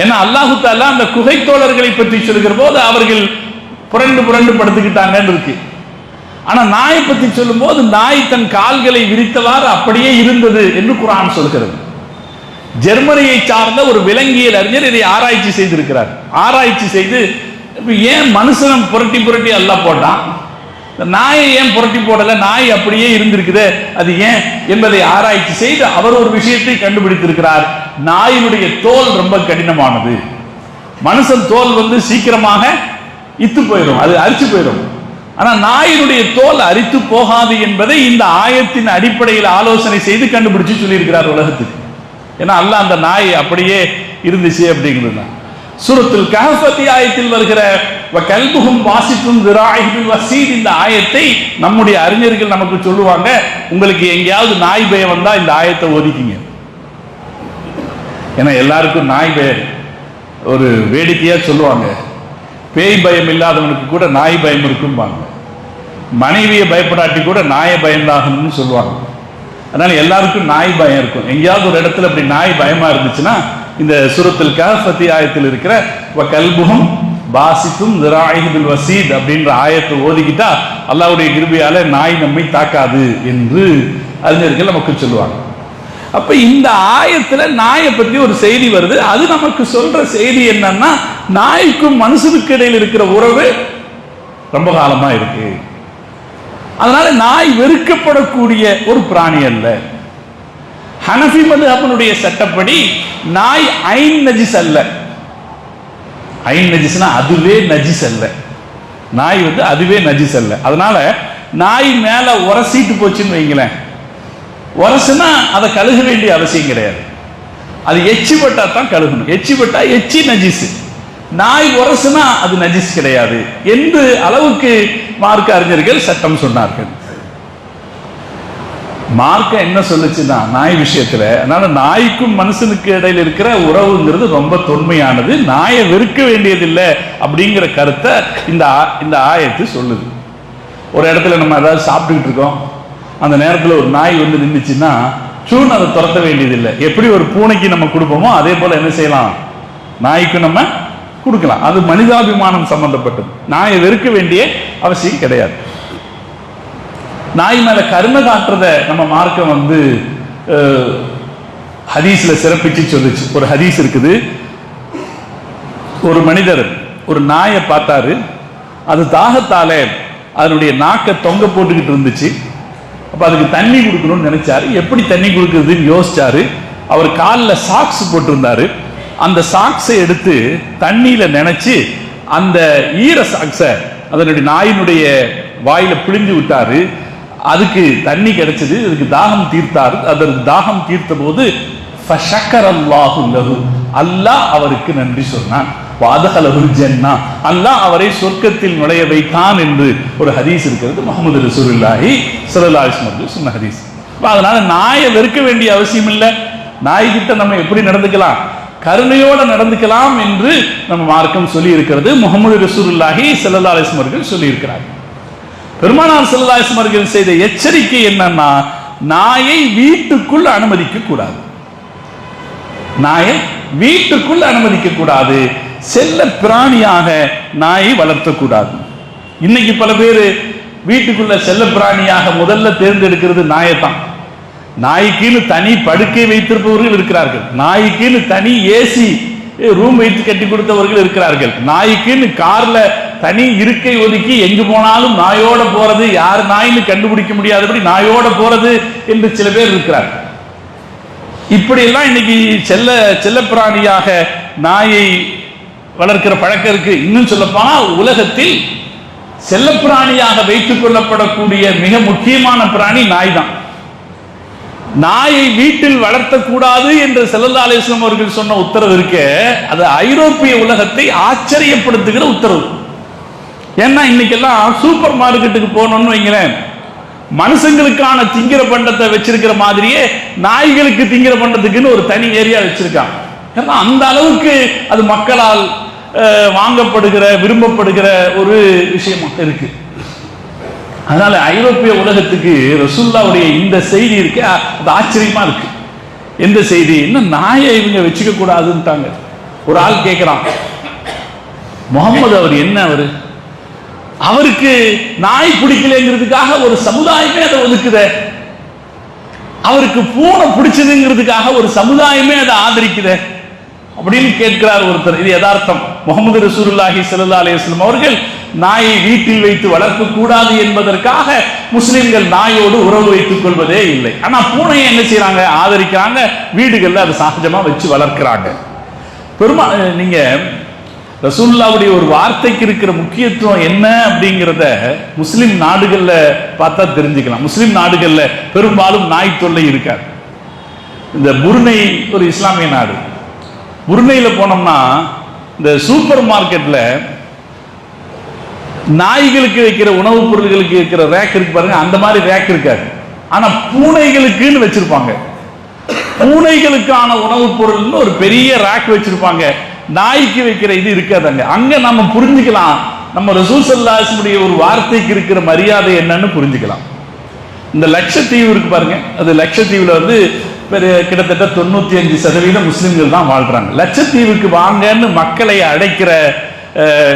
ஏன்னா அல்லாஹு தஆலா அந்த குகை தோழர்களை பற்றி சொல்கிற போது அவர்கள் புரண்டு புரண்டு படுத்துக்கிட்டாங்கன்னு இருக்கு. ஆனா நாயை பற்றி சொல்லும் போது நாய் தன் கால்களை விரித்தவாறு அப்படியே இருந்தது என்று குர்ஆன் சொல்கிறது. ஜெர்மனியை சார்ந்த ஒரு விலங்கியல் அறிஞர் இதை ஆராய்ச்சி செய்திருக்கிறார். ஆராய்ச்சி செய்து ஏன் மனுஷன் புரட்டி புரட்டி அல்லாஹ் போட்டான், நாயை ஏன் புரட்டி போடல, நாய் அப்படியே இருந்திருக்குது, அது ஏன் என்பதை ஆராய்ச்சி செய்து அவர் ஒரு விஷயத்தை கண்டுபிடித்திருக்கிறார். நாயினுடைய தோல் ரொம்ப கடினமானது. மனுஷன் தோல் சீக்கிரமாக இத்து போயிடும், அது அரிச்சு போயிடும். ஆனா நாயினுடைய தோல் அரித்து போகாது என்பதை இந்த ஆயத்தின் அடிப்படையில் ஆலோசனை செய்து கண்டுபிடிச்சு சொல்லியிருக்கிறார் உலகத்துக்கு. ஏன்னா அல்லாஹ் அந்த நாய் அப்படியே இருந்துச்சு அப்படிங்கிறது. சூரத்துல் கஹஃப் அத்தியாயத்தில் வருகிற வகல்புஹும் வாசித்துன் திராஇஹி பில் வஸீத் இந்த ஆயத்தை நம்முடைய அறிஞர்கள் நமக்கு சொல்லுவாங்க, உங்களுக்கு எங்கேயாவது நாய் பயம் வந்தா இந்த ஆயத்தை ஒதுக்கிங்க. ஏன்னா எல்லாருக்கும் நாய் பயம் ஒரு வேடிக்கையா சொல்லுவாங்க, பேய் பயம் இல்லாதவனுக்கு கூட நாய் பயம் இருக்கும்பாங்க. மனைவியை பயப்படாட்டி கூட நாயை பயந்தாகணும்னு சொல்லுவாங்க. அதனால எல்லாருக்கும் நாய் பயம் இருக்கும். எங்கேயாவது ஒரு இடத்துல அப்படி நாய் பயமா இருந்துச்சுன்னா இந்த சூரத்துல் கஹஃப் அத்தியாயத்தில் இருக்கிற வகல்புஹும் பாசித்தும் திராஇஹி பில் வஸீத் அப்படின்ற ஆயத்தை ஓதிக்கிட்டா அல்லாஹ்வுடைய கிருபையால நாய் நம்மை தாக்காது என்று அறிஞர்கள் நமக்கு சொல்லுவாங்க. அப்ப இந்த ஆயத்துல நாயை பற்றி ஒரு செய்தி வருது. அது நமக்கு சொல்ற செய்தி என்னன்னா, நாய்க்கும் மனுஷனுக்கு இடையில் இருக்கிற உறவு ரொம்ப காலமா இருக்கு. அதனால நாய் வெறுக்கப்படக்கூடிய ஒரு பிராணி அல்ல. ஹனஃபி மதுஹபினுடைய சட்டப்படி நாய் ஐன் நஜிஸ் அல்ல. ஐன் நஜிஸ்னா அதுவே நஜிஸ் அல்ல. நாய் அதுவே நஜிஸ் அல்ல. அதனால நாய் மேல உரசிட்டு போச்சுன்னு வைங்களேன், உரசுனா அதை கழுக வேண்டிய அவசியம் கிடையாது. அது எச்சி பட்டா தான் கழுகணும். எச்சி பட்டா எச்சி நஜிஸ், நாய் உரசுனா அது நஜிஸ் கிடையாது என்று அளவுக்கு மார்க்க அறிஞர்கள் சட்டம் சொன்னார்கள். மார்க்க என்ன சொல்லுச்சுன்னா நாய் விஷயத்துல, அதனால நாய்க்கும் மனுஷனுக்கு இடையில இருக்கிற உறவுங்கிறது ரொம்ப தொன்மையானது, நாயை வெறுக்க வேண்டியதில்லை அப்படிங்கிற கருத்தை இந்த ஆயத்து சொல்லுது. ஒரு இடத்துல நம்ம ஏதாவது சாப்பிட்டுக்கிட்டு இருக்கோம், அந்த நேரத்தில் ஒரு நாய் நின்றுச்சுன்னா சூன் அதை துரத்த வேண்டியதில்லை. எப்படி ஒரு பூனைக்கு நம்ம கொடுப்போமோ அதே போல என்ன செய்யலாம், நாய்க்கு நம்ம கொடுக்கலாம். அது மனிதாபிமானம் சம்பந்தப்பட்டது. நாயை வெறுக்க வேண்டிய அவசியம் கிடையாது. நாய் மேல கருணை காட்டுறத நம்ம மார்க்கம் ஹதீஸ்ல சிறப்பிச்சு சொல்லுச்சு. ஒரு ஹதீஸ் இருக்குது, ஒரு மனிதர் ஒரு நாயை பார்த்தாரு, அது தாகத்தால அதனுடைய நாக்கை தொங்க போட்டுக்கிட்டு இருந்துச்சு. அப்ப அதுக்கு தண்ணி கொடுக்கணும்னு நினைச்சாரு. எப்படி தண்ணி கொடுக்குறதுன்னு யோசிச்சாரு. அவர் காலில் சாக்ஸ் போட்டிருந்தாரு. அந்த சாக்ஸை எடுத்து தண்ணியில நினைச்சு அந்த ஈர சாக்ஸை அதனுடைய நாயினுடைய வாயில பிழிஞ்சு விட்டாரு. அதுக்கு தண்ணி கிடைச்சது. அதுக்கு தாகம் தீர்த்தாரு. அதற்கு தாகம் தீர்த்த போது அல்லாஹ் அவருக்கு நன்றி சொன்னான். அல்லாஹ் அவரை சொர்க்கத்தில் நுழைய வைத்தான் என்று ஒரு ஹதீஸ் இருக்கிறது. முஹம்மது ரசூலுல்லாஹி ஸல்லல்லாஹு அலைஹி வஸல்லம் சொன்ன ஹதீஸ். அதனால நாயை வெறுக்க வேண்டிய அவசியம் இல்லை. நாய்கிட்ட நம்ம எப்படி நடந்துக்கலாம், கருணையோட நடந்துக்கலாம் என்று நம்ம மார்க்கம் சொல்லி இருக்கிறது. முஹம்மது ரசூலுல்லாஹி ஸல்லல்லாஹு அலைஹி வஸல்லம் அவர்கள் சொல்லி இருக்கிறார். பெருமானார் ஸல்லல்லாஹு அலைஹி வஸல்லம் அவர்கள் செய்த எச்சரிக்கை என்னன்னா, நாயை வீட்டுக்குள் அனுமதிக்க கூடாது. நாயை வீட்டுக்குள் அனுமதிக்க கூடாது. செல்ல பிராணியாக நாயை வளர்த்தக்கூடாது. இன்னைக்கு பல பேர் வீட்டுக்குள்ள செல்ல பிராணியாக முதல்ல தேர்ந்தெடுக்கிறது நாயைத்தான். நாய்க்குன்னு தனி படுக்கை வைத்திருப்பவர்கள் இருக்கிறார்கள். நாய்க்குன்னு தனி ஏசி ரூம் வைத்து கட்டி கொடுத்தவர்கள் இருக்கிறார்கள். நாய்க்குன்னு கார்ல தனி இருக்கை ஒதுக்கி எங்கு போனாலும் நாயோட போறது, யார் நாயின்னு கண்டுபிடிக்க முடியாதபடி நாயோட போறது என்று சில பேர் இருக்கிறார்கள். இப்படியெல்லாம் இன்னைக்கு செல்ல பிராணியாக நாயை வளர்க்கிற பழக்கம் இருக்கு. இன்னும் சொல்லப்போனா உலகத்தில் செல்ல பிராணியாக வைத்துக் கொள்ளப்படக்கூடிய மிக முக்கியமான பிராணி நாய் தான். நாயை வீட்டில் வளர்த்தக்கூடாது என்று ஸல்லல்லாஹு அலைஹி வஸல்லம் அவர்கள் சொன்ன உத்தரவு இருக்க, அது ஐரோப்பிய உலகத்தை ஆச்சரியப்படுத்துகிற உத்தரவு. ஏன்னா இன்னைக்கெல்லாம் சூப்பர் மார்க்கெட்டுக்கு போனோம்னு வைங்களேன், மனுஷங்களுக்கான திங்கிற பண்டத்தை வச்சிருக்கிற மாதிரியே நாய்களுக்கு திங்கிற பண்டத்துக்குன்னு ஒரு தனி ஏரியா வச்சிருக்காங்க. ஏன்னா அந்த அளவுக்கு அது மக்களால் வாங்கப்படுகிற விரும்பப்படுகிற ஒரு விஷயமா இருக்கு. அதனால ஐரோப்பிய உலகத்துக்கு ரசூலுல்லாஹ்வுடைய இந்த செய்தி இருக்கு, அது ஆச்சரியமா இருக்கு. எந்த செய்தி? இன்னும் நாயை இவங்க வச்சுக்க கூடாதுன்ட்டாங்க. ஒரு ஆள் கேட்கிறான், முகமது அவர் என்ன அவருக்கு நாய் பிடிக்கலங்கிறதுக்காக ஒரு சமுதாயமே அதை ஒதுக்குத, அவருக்கு பூனை பிடிச்சதுங்கிறதுக்காக ஒரு சமுதாயமே அதை ஆதரிக்குத அப்படின்னு கேட்கிறார் ஒருத்தர். இது யதார்த்தம். முஹம்மது ரசூலுல்லாஹி ஸல்லல்லாஹு அலைஹி வஸல்லம் அவர்கள் நாயை வீட்டில் வைத்து வளர்க்க கூடாது என்பதற்காக முஸ்லிம்கள் நாயோடு உறவு வைத்துக் கொள்வதே இல்லை. ஆனா பூனையை என்ன செய்யறாங்க, ஆதரிக்கிறாங்க. வீடுகள்ல அது சகஜமா வச்சு வளர்க்கிறாங்க. நீங்க ரசூலுல்லாஹ்வுடைய ஒரு வார்த்தைக்கு இருக்கிற முக்கியத்துவம் என்ன அப்படிங்கிறத முஸ்லிம் நாடுகள்ல பார்த்தா தெரிஞ்சுக்கலாம். முஸ்லிம் நாடுகள்ல பெரும்பாலும் நாய் தொல்லை இருக்காது. இந்த புருனை ஒரு இஸ்லாமிய நாடு. புருனையில போனோம்னா இந்த சூப்பர் மார்க்கெட்ல நாய்களுக்கு வைக்கிற உணவுப் பொருட்களுக்கு இருக்கிற ரேக் இருக்கு பாருங்க, அந்த மாதிரி ரேக் இருக்காது. ஆனா பூனைகளுக்குன்னு வச்சிருப்பாங்க. பூனைகளுக்கான உணவுப் பொருள்னு ஒரு பெரிய ரேக் வச்சிருப்பாங்க. நாய்க்கு வைக்கிற இது இருக்காதாங்க. அங்க நம்ம புரிஞ்சுக்கலாம், நம்ம ரசூல் ஸல்லல்லாஹு அலைஹி வஸல்லம் ஒரு வார்த்தைக்கு இருக்கிற மரியாதை என்னன்னு புரிஞ்சுக்கலாம். இந்த லட்சத்தீவு இருக்கு பாருங்க, அது லட்சத்தீவுல கிட்டத்தட்ட 95% முஸ்லிம்கள் தான் வாழ்றாங்க. லட்சத்தீவுக்கு வாங்கன்னு மக்களை அழைக்கிற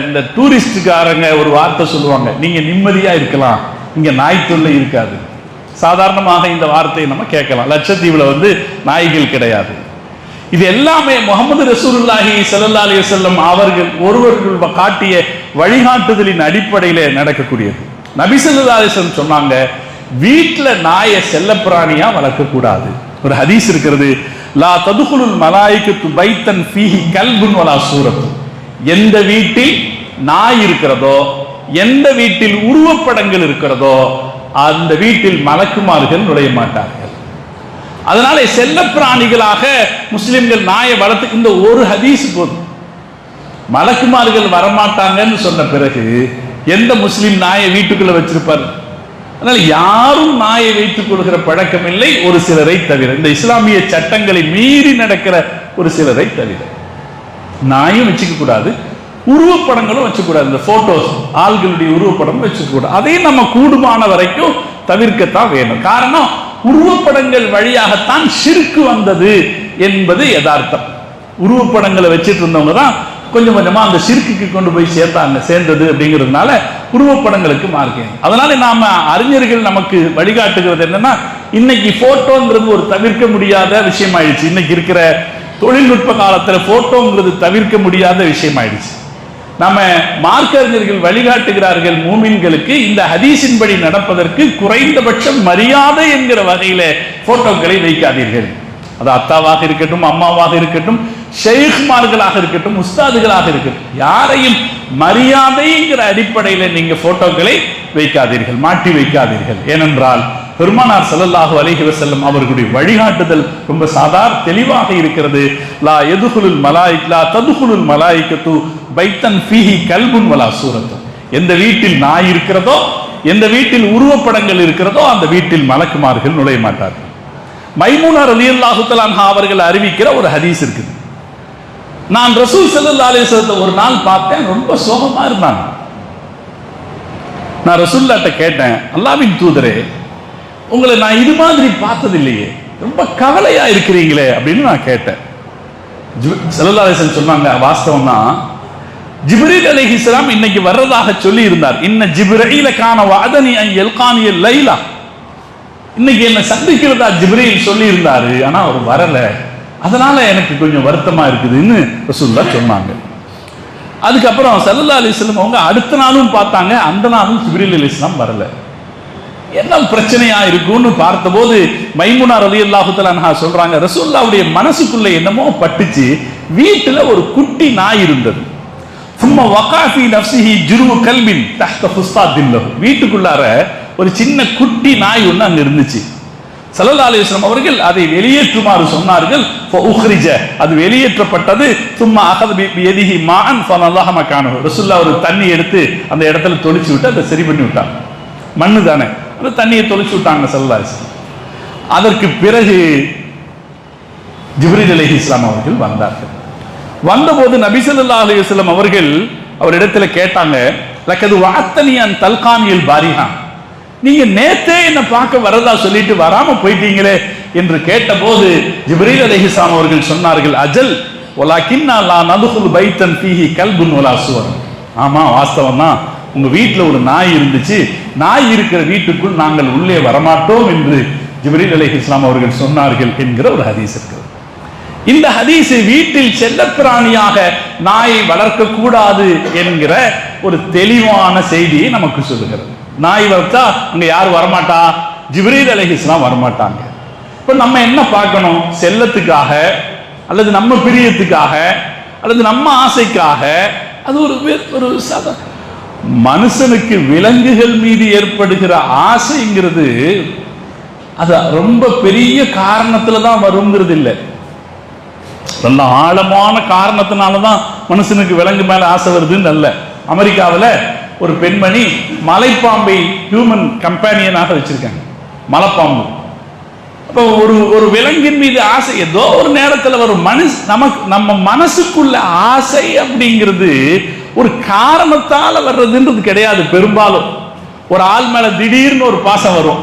இந்த டூரிஸ்டுக்காரங்க ஒரு வார்த்தை சொல்லுவாங்க, நீங்க நிம்மதியா இருக்கலாம், இங்க நாய் தொல்லை இருக்காது. சாதாரணமாக இந்த வார்த்தையை நம்ம கேட்கலாம். லட்சத்தீவுல நாய்கள் கிடையாது. இது எல்லாமே முஹம்மது ரசூலுல்லாஹி ஸல்லல்லாஹு அலைஹி வஸல்லம் அவர்கள் ஒருவர்கள் காட்டிய வழிகாட்டுதலின் அடிப்படையில நடக்கக்கூடியது. நபி ஸல்லல்லாஹு அலைஹி வஸல்லம் சொன்னாங்க, வீட்டுல நாயை செல்ல பிராணியா வளர்க்க கூடாது. ஒரு ஹதீஸ் இருக்கிறது, லா ததுகுலுல் மலாயிகத்து பைத்தன் ஃபீஹி கல்புன் வலா சூரத்து. எந்த வீட்டில் நாய் இருக்கிறதோ, எந்த வீட்டில் உருவப்படங்கள் இருக்கிறதோ, அந்த வீட்டில் மலக்குமார்கள் நுழைய மாட்டார்கள். அதனால செல்ல பிராணிகளாக முஸ்லிம்கள் நாயை வளர்த்து இந்த ஒரு ஹதீஸ் போதும். மலக்குமார்கள் வரமாட்டாங்கன்னு சொன்ன பிறகு எந்த முஸ்லிம் நாயை வீட்டுக்குள்ள வச்சிருப்பார்? அதனால யாரும் நாயை வைத்துக் கொள்கிற பழக்கம் இல்லை, ஒரு சிலரை தவிர. இந்த இஸ்லாமிய சட்டங்களை மீறி நடக்கிற ஒரு சிலரை தவிர. நாயும் வச்சுக்க கூடாது, உருவப்படங்களும் வச்சுக்கூடாது. இந்த போட்டோஸ் ஆள்களுடைய உருவப்படம் வச்சுக்க கூடாது. அதையும் நம்ம கூடுமான வரைக்கும் தவிர்க்கத்தான் வேணும். காரணம், உருவப்படங்கள் வழியாகத்தான் ஷிர்க் வந்தது என்பது யதார்த்தம். உருவப்படங்களை வச்சிட்டு இருந்தவங்க தான் கொஞ்சம் கொஞ்சமா அந்த ஷிர்க்குக்கு கொண்டு போய் சேர்ந்தது அப்படிங்கிறதுனால உருவப்படங்களுக்கு மார்க்கம். அதனால நாம அறிஞர்கள் நமக்கு வழிகாட்டுகிறது என்னன்னா, இன்னைக்கு போட்டோங்கிறது ஒரு தவிர்க்க முடியாத விஷயம் ஆயிடுச்சு. இன்னைக்கு இருக்கிற தொழில்நுட்ப காலத்துல போட்டோங்கிறது தவிர்க்க முடியாத விஷயம் ஆயிடுச்சு. நாம மார்க்க அறிஞர்கள் வழிகாட்டுகிறார்கள், மூமின்களுக்கு இந்த ஹதீஸின்படி நடப்பதற்கு குறைந்தபட்சம் மரியாதை என்கிற வகையில போட்டோக்களை வைக்காதீர்கள். அது அத்தாவாக இருக்கட்டும், அம்மாவாக இருக்கட்டும், ஷேக்மார்களாக இருக்கட்டும், உஸ்தாதுகளாக இருக்கட்டும், யாரையும் மரியாதைங்கிற அடிப்படையில் நீங்க போட்டோக்களை வைக்காதீர்கள், மாட்டி வைக்காதீர்கள். ஏனென்றால் பெருமானார் ஸல்லல்லாஹு அலைஹி வஸல்லம் அவர்களுடைய வழிகாட்டுதல் ரொம்ப தெளிவாக இருக்கிறது. லா யதுகுலுல் மலாயிக் லா ததுகுலுல் மலாயிகத்து பைத்தன் ஃபீஹி கல்புன் வலா சூரத்து. எந்த வீட்டில் நாய் இருக்கிறதோ, எந்த வீட்டில் உருவப்படங்கள் இருக்கிறதோ, அந்த வீட்டில் மலக்குமார்கள் நுழைய மாட்டார்கள். மைமூனா ரலியல்லாஹு தஆலா அன்ஹா அவர்கள் அறிவிக்கிற ஒரு ஹதீஸ் இருக்குது. நான் ரசூல் ஸல்லல்லாஹு அலைஹி வஸல்லம் ஒரு நாள் பார்த்தேன், ரொம்ப சோகமா இருந்தாங்க. நான் ரசூலுல்லாஹ்ட்ட கேட்டேன், அல்லாஹ்வின் தூதரே, உங்களை நான் இது மாதிரி பார்த்தது இல்லையே, ரொம்ப கவலையா இருக்கிறீங்களே அப்படின்னு நான் கேட்டேன். ஸல்லல்லாஹு அலைஹி வஸல்லம் சொன்னாங்க, வாஸ்தவம் தான், ஜிப்ரீல் அலைஹிஸ்ஸலாம் இன்னைக்கு வர்றதாக சொல்லி இருந்தார். இன்ன ஜிப்ரீல கான வஅதனி அன் யல்கானி லைலா. இன்னைக்கு என்ன சந்திக்கிறதா ஜிப்ரீல் சொல்லி இருந்தாரு, ஆனா அவர் வரல, அதனால எனக்கு கொஞ்சம் வருத்தமா இருக்குதுன்னு ரசூலுல்லாஹ் சொன்னாங்க. அதுக்கப்புறம் ஸல்லல்லாஹு அலைஹி வஸல்லம் அவங்க அடுத்த நாளும் பார்த்தாங்க, அந்த நாளும் ஜிப்ரீல் அலைஹிஸ்ஸலாம் வரல. என்ன பிரச்சனையா இருக்கும்னு பார்த்தபோது மைமுனா ரலியல்லாஹு தஆலா அன்ஹா சொல்றாங்க, ரசூலுல்லாஹ்வுடைய மனசுக்குள்ள என்னமோ பட்டுச்சு, வீட்டுல ஒரு குட்டி நாய் இருந்தது. சும்மா வகாஃபி நஃப்ஸிஹி ஜுர்வு கல்பின் தஹ்த ஃபுஸ்தாதின் லஹு. வீட்டுக்குள்ளார ஒரு சின்ன குட்டி நாய் ஒன்று அங்க இருந்துச்சு. ஸல்லல்லாஹு அலைஹி வஸல்லம் அவர்கள் அதை வெளியேற்றுமாறு சொன்னார்கள். ஃபஉக்ரிஜ, அது வெளியேற்றப்பட்டது. சும்மா அகத பியதிஹி மாஅன் ஃபனல்லாஹ மகானஹு. ரசூலுல்லாஹ் ஒரு தண்ணி எடுத்து அந்த இடத்துல தொளிச்சு விட்டு அதை சரி பண்ணி விட்டாங்க. மண்ணு தானே, அந்த தண்ணியை தொளிச்சு விட்டாங்க ஸல்லல்லாஹு அலைஹி வஸல்லம். அதற்கு பிறகு ஜிப்ரீல் அலைஹிஸ்ஸலாம் அவர்கள் வந்தார்கள். வந்தபோது நபி ஸல்லல்லாஹு அலைஹி வஸல்லம் அவர்கள் அவரிடத்துல கேட்டாங்க, லக்கது வஅத்தனி அன் தல்கானியல் பாரிஹா, நீங்க நேத்தே என்ன பார்க்க வரதா சொல்லிட்டு வராம போயிட்டீங்களே என்று கேட்டபோது ஜிப்ரீல் அலைஹிஸ்ஸலாம் அவர்கள் சொன்னார்கள், அஜல் வலாகின்னா லா நதுகுல் பைத்தன் ஃபீஹி கல்புன் வலா சுவர். ஆமா, வாஸ்தவம் தான், உங்க வீட்டுல ஒரு நாய் இருந்துச்சு, நாய் இருக்கிற வீட்டுக்குள் நாங்கள் உள்ளே வரமாட்டோம் என்று ஜிப்ரீல் அலைஹிஸ்ஸலாம் அவர்கள் சொன்னார்கள் என்கிற ஒரு ஹதீஸ் இருக்கிறது. இந்த ஹதீஸ் வீட்டில் செல்லப்பிராணியாக நாயை வளர்க்க கூடாது என்கிற ஒரு தெளிவான செய்தியை நமக்கு சொல்லுகிறது. நாய் வளர்த்தா அங்க யார் வரமாட்டா? ஜிப்ரீல் அலைஹிஸ்ஸலாம் வரமாட்டாங்க. இப்ப நம்ம என்ன பார்க்கணும்? செல்லத்துக்காக அல்லது நம்ம பிரியத்துக்காக அல்லது நம்ம ஆசைக்காக, அது ஒரு மனுஷனுக்கு விலங்குகள் மீது ஏற்படுகிற ஆசைங்கிறது அது ரொம்ப பெரிய காரணத்துல தான் வருங்கிறது இல்லை. நல்ல ஆழமான காரணத்தினாலதான் மனுஷனுக்கு விலங்கு மேல ஆசை வருதுன்னு அல்ல. அமெரிக்காவில் ஒரு பெண்மணி மலைப்பாம்பை ஹியூமன் கம்பேனியனாக வச்சிருக்காங்க, மலைப்பாம்பு. அப்போ ஒரு விலங்கின் மீது ஆசை ஏதோ ஒரு நேரத்தில் வரும். நம்ம மனசுக்குள்ள ஆசை அப்படிங்கிறது ஒரு காரணத்தால வர்றதுன்றது கிடையாது. பெரும்பாலும் ஒரு ஆள் மேல திடீர்னு ஒரு பாசம் வரும்,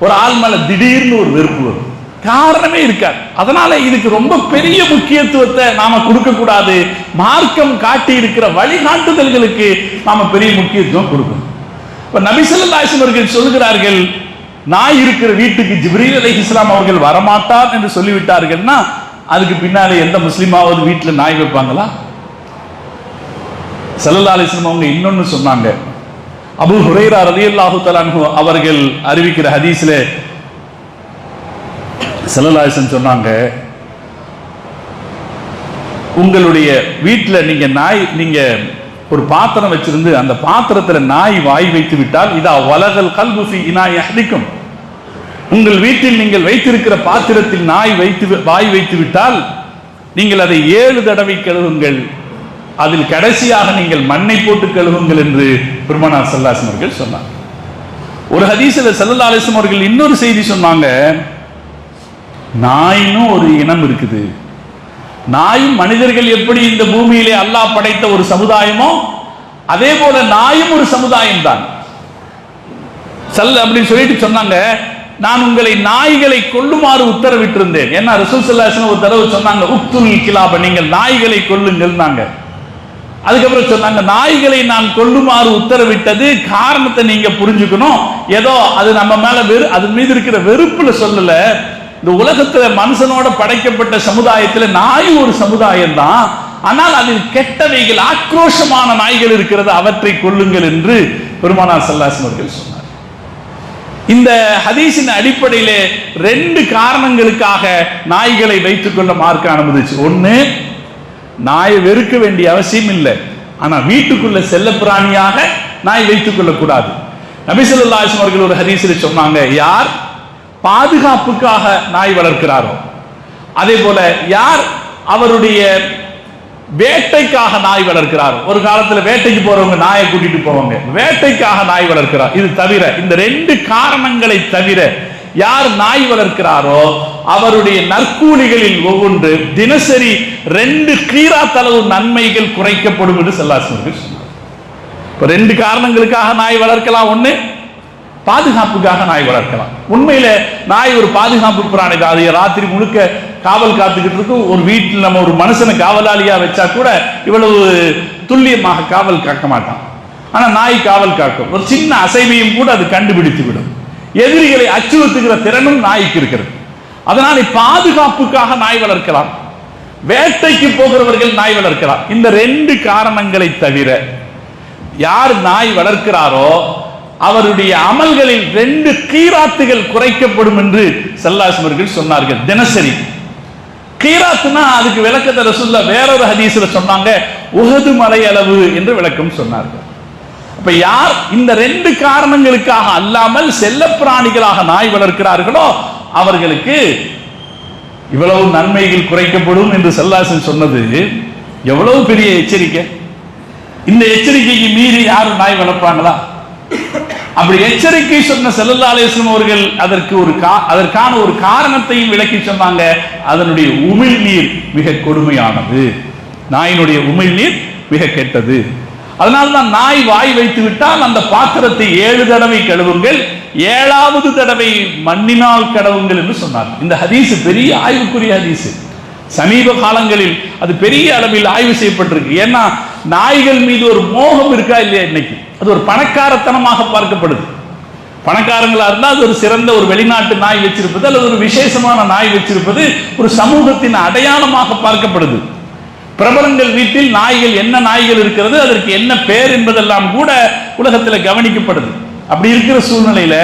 ஒரு ஆள் மேல திடீர்னு ஒரு வெறுப்பு வரும், காரணமே இருக்காது. அதனால இதுக்கு ரொம்ப பெரிய முக்கியத்துவத்தை நாம கொடுக்க கூடாது. மார்க்கம் காட்டி இருக்கிற வழிகாட்டுதல்களுக்கு நாம பெரிய முக்கியத்துவம் கொடுக்கணும். இப்ப நபி ஸல்லல்லாஹு அலைஹி வஸல்லம் அவர்கள் சொல்கிறார்கள், நாய் இருக்கிற வீட்டுக்கு ஜிப்ரீல் அலைஹிஸ்ஸலாம் அவர்கள் வரமாட்டார் என்று சொல்லிவிட்டார்கள்னா அதுக்கு பின்னாலே எந்த முஸ்லிமாவது வீட்டில் நாய் வைப்பாங்களா? ஸல்லல்லாஹு அலைஹி வஸல்லம் அவங்க இன்னொன்னு சொன்னாங்க. அபூ ஹுரைரா ரலியல்லாஹு தஆலா அன்ஹு அவர்கள் அறிவிக்கிற ஹதீஸ்ல ஸல்லல்லாஹு அலைஹி வஸல்லம் சொன்னாங்க, உங்களுடைய வீட்டில் நீங்க ஒரு பாத்திரம் வச்சிருந்து அந்த பாத்திரத்துல நாய் வாய் வைத்து விட்டால், இதா வலகல் கல்பு ஃபீ இனாஇ அஹ்திக்கும், உங்கள் வீட்டில் நீங்கள் வைத்திருக்கிற பாத்திரத்தில் நாய் வாய் வைத்து விட்டால் நீங்கள் அதை 7 தடவை கழுவுங்கள், அதில் கடைசியாக நீங்கள் மண்ணை போட்டு கழுவுங்கள் என்று பெருமானார் ஸல்லல்லாஹு அலைஹி வஸல்லம் அவர்கள் சொன்னாங்க. ஒரு ஹதீஸ்ல ஸல்லல்லாஹு அலைஹி வஸல்லம் அவர்கள் இன்னொரு செய்தி சொன்னாங்க, நாயினும் ஒரு இனம் இருக்குது. நாயும் மனிதர்கள் எப்படி இந்த பூமியிலே அல்லாஹ் படைத்த ஒரு சமுதாயமோ அதே போல நாயும் ஒரு சமுதாயம் தான் அப்படின்னு சொல்லிட்டு சொன்னாங்க. நான் உங்களை நாய்களை கொல்லுமாறு உத்தரவிட்டிருந்தேன். ஏன்னா ரசூல் ஸல்லல்லாஹு அலைஹி வஸல்லம் ஒரு தடவை சொன்னாங்க, உக்துல் கிலாப, நீங்கள் நாய்களை கொல்லுங்கள்னாங்க. அதுக்கப்புறம் சொன்னாங்க, நாய்களை நான் கொல்லுமாறு உத்தரவிட்டது காரணத்தை நீங்க புரிஞ்சுக்கணும். ஏதோ அது நம்ம மேல அது மீது இருக்கிற வெறுப்புல சொல்லல. இந்த உலகத்துல மனுஷனோட படைக்கப்பட்ட சமுதாயத்துல நாய் ஒரு சமுதாயம் தான். ஆனால் அதில் கெட்டவைகள், ஆக்ரோஷமான நாய்கள் இருக்கிறது, அவற்றை கொல்லுங்கள் என்று பெருமானார் ஸல்லல்லாஹு அலைஹி வஸல்லம் சொன்னார். இந்த ஹதீஸின் அடிப்படையிலே 2 காரணங்களுக்காக நாய்களை வைத்துக் கொள்ள மார்க்க அனுமதிச்சு. ஒண்ணு, நாயை வெறுக்க வேண்டிய அவசியம் இல்லை, ஆனா வீட்டுக்குள்ள செல்ல பிராணியாக நாய் வைத்துக் கொள்ளக்கூடாது. நபி ஸல்லல்லாஹு அலைஹி வஸல்லம் அவர்கள் ஒரு ஹதீஸில் சொன்னாங்க, யார் பாதுகாப்புக்காக நாய் வளர்க்கிறாரோ, அதே போல யார் அவருடைய வேட்டைக்காக நாய் வளர்க்கிறாரோ, ஒரு காலத்துல வேட்டைக்கு போறவங்க நாயை கூட்டிட்டு போவாங்க, வேட்டைக்காக நாய் வளர்க்கிறார், இது தவிர இந்த 2 காரணங்களை தவிர யார் நாய் வளர்க்கிறாரோ அவருடைய நற்கூலிகளில் ஒவ்வொன்று தினசரி 2 கீராத் அளவு நன்மைகள் குறைக்கப்படும் என்று ஸல்லல்லாஹு அலைஹி வஸல்லம் சொன்னார். இப்ப 2 காரணங்களுக்காக நாய் வளர்க்கலாம். ஒண்ணு, பாதுகாப்புக்காக நாய் வளர்க்கலாம். உண்மையில நாய் ஒரு பாதுகாப்பு பிராணி தான். அது ராத்திரி முழுக்க காவல் காத்துக்கிட்டு இருக்கும். ஒரு வீட்டில் நம்ம ஒரு மனுஷனை காவலாளியா வச்சா கூட இவ்வளவு துல்லியமாக காவல் காக்க மாட்டான். ஆனா நாய் காவல் காக்கும். ஒரு சின்ன அசைவையும் கூட அது கண்டுபிடித்து விடும். எதிரிகளை அச்சுறுத்துகிற திறனும் நாய்க்கு இருக்கிறது. அதனால பாதுகாப்புக்காக நாய் வளர்க்கலாம், வேட்டைக்கு போகிறவர்கள் நாய் வளர்க்கலாம். இந்த 2 காரணங்களை தவிர யார் நாய் வளர்க்கிறாரோ அவருடைய அமல்களில் 2 கீராத்துகள் குறைக்கப்படும் என்று ஸல்லல்லாஹு அலைஹி வஸல்லம் சொன்னார்கள். தினசரி கீராத்துனா அதுக்கு விளக்கத்தை ரசூலுல்லாஹ் வேறொரு ஹதீஸ்ல சொன்னாங்க, உஹது மலை அளவு என்று விளக்கம் சொன்னார்கள். அப்ப யார் இந்த 2 காரணங்களுக்காக அல்லாமல் செல்ல பிராணிகளாக நாய் வளர்க்கிறார்களோ அவர்களுக்கு இவ்வளவு நன்மைகள் குறைக்கப்படும் என்று ஸல்லல்லாஹு அலைஹி வஸல்லம் சொன்னது எவ்வளவு பெரிய எச்சரிக்கை. இந்த எச்சரிக்கைக்கு மீறி யாரும் நாய் வளர்ப்பாங்களா? அப்படி எச்சரிக்கை சொன்ன ஸல்லல்லாஹு அலைஹி வஸல்லம் அவர்கள் அதற்கான ஒரு காரணத்தையும் விளக்கி சொன்னாங்க. அதனுடைய உமிழ்நீர் மிக கொடுமையானது, நாயினுடைய உமிழ்நீர் மிக கெட்டது. அதனால்தான் நாய் வாய் வைத்து விட்டால் அந்த பாத்திரத்தை 7 தடவை கழுவுங்கள், 7வது தடவை மண்ணினால் கடவுங்கள் என்று சொன்னார். இந்த ஹதீஸ் பெரிய ஆய்வுக்குரிய ஹதீஸ். சமீப காலங்களில் அது பெரிய அளவில் ஆய்வு செய்யப்பட்டிருக்கு. ஏன்னா நாய்கள் மீது ஒரு மோகம் இருக்கா இல்லையா? இன்னைக்கு அது ஒரு பணக்காரத்தனமாக பார்க்கப்படுது. பணக்காரங்களா இருந்தால் அது ஒரு சிறந்த ஒரு வெளிநாட்டு நாய் வச்சிருப்பது அல்லது ஒரு விசேஷமான நாய் வச்சிருப்பது ஒரு சமூகத்தின் அடையாளமாக பார்க்கப்படுது. பிரபலங்கள் வீட்டில் நாய்கள், என்ன நாய்கள் இருக்கிறது, அதற்கு என்ன பேர் என்பதெல்லாம் கூட உலகத்தில் கவனிக்கப்படுது. அப்படி இருக்கிற சூழ்நிலையில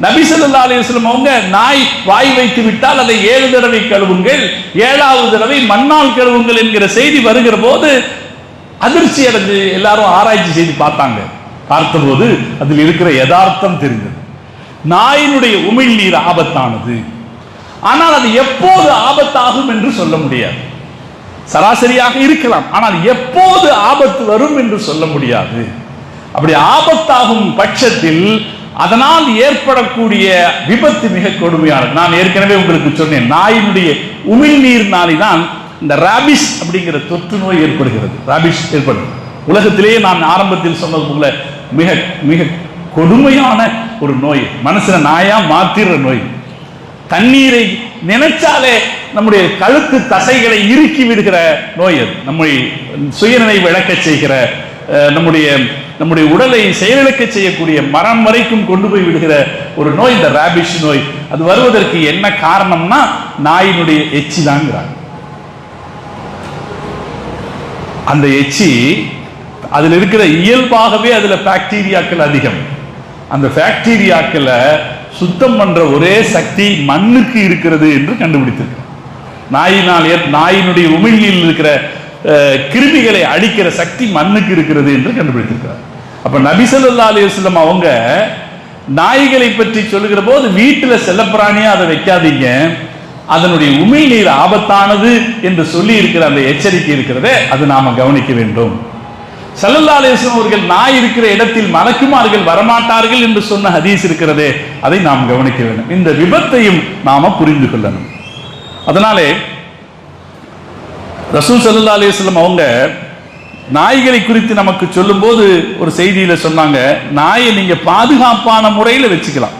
நபி ஸல்லல்லாஹு அலைஹி வஸல்லம் அவங்க நாய் வாய் வைத்து விட்டால் அதை 7 தடவை கழுவுங்கள், 7வது தடவை மண்ணால் கழுவுங்கள் என்கிற செய்தி வருகிற போது அதிர்ச்சி அடைந்து எல்லாரும் ஆராய்ச்சி செய்து பார்த்தாங்க. பார்த்தபோது அதில் இருக்கிற யதார்த்தம் தெரிந்தது. நாயினுடைய உமிழ்நீர் ஆபத்தானது, ஆனால் அது எப்போது ஆபத்தாகும் என்று சொல்ல முடியாது. சராசரியாக இருக்கலாம், ஆனால் எப்போது ஆபத்து வரும் என்று சொல்ல முடியாது. அப்படி ஆபத்தாகும் பட்சத்தில் அதனால் ஏற்படக்கூடிய விபத்து மிக கொடுமையானது. நான் ஏற்கனவே உங்களுக்கு சொன்னேன், நாயினுடைய உமிழ்நீர்னால்தான் இந்த ராபிஸ் அப்படிங்கிற தொற்று நோய் ஏற்படுகிறது. ராபிஸ் ஏற்படும். உலகத்திலேயே நான் ஆரம்பத்தில் சொன்னது போல மிக மிக கொடுமையான ஒரு நோய், மனுஷனை நாயா மாத்திர நோய். தண்ணீரை நினைச்சாலே நம்முடைய கழுத்து தசைகளை இறுக்கி விடுகிற நோய் அது. நம்மை சுயநினைவு இழக்க செய்கிற, நம்முடைய உடலை செயலிழக்க செய்யக்கூடிய, மரம் வரைக்கும் கொண்டு போய் விடுகிற ஒரு நோய் இந்த ராபிஸ் நோய். அது வருவதற்கு என்ன காரணம்னா நாயினுடைய எச்சி தாங்கிறாங்க. அந்த எச்சி அதில் இருக்கிற இயல்பாகவே அதுல பாக்டீரியாக்கள் அதிகம். அந்த பாக்டீரியாக்களை சுத்தம் பண்ற ஒரே சக்தி மண்ணுக்கு இருக்கிறது என்று கண்டுபிடித்திருக்க. நாயினுடைய உமிழ்நீரில் இருக்கிற கிருமிகளை அழிக்கிற சக்தி மண்ணுக்கு இருக்கிறது என்று கண்டுபிடித்திருக்கிறார். அப்ப நபி ஸல்லல்லாஹு அலைஹி வஸல்லம் அவங்க நாய்களை பற்றி சொல்லுகிற போது வீட்டில் செல்லப்பிராணியா அதை வைக்காதீங்க, அதனுடைய உமிழ்நீர் ஆபத்தானது என்று சொல்லி இருக்கிற அந்த எச்சரிக்கை இருக்கிறதே, அது நாம கவனிக்க வேண்டும். ஸல்லல்லாஹு அலைஹி வஸல்லம் அவர்கள் நாய் இருக்கிற இடத்தில் மலக்குமார்கள் வரமாட்டார்கள் என்று சொன்ன ஹதீஸ் இருக்கிறதே, அதை நாம் கவனிக்க வேண்டும். இந்த விபத்தையும் நாம புரிந்து கொள்ளணும். அதனாலே ரசூல் ஸல்லல்லாஹு அலைஹி வஸல்லம் அவங்க நாய்களை குறித்து நமக்கு சொல்லும் போது ஒரு செய்தியில சொன்னாங்க, நாயை நீங்க பாதுகாப்பான முறையில் வச்சுக்கலாம்.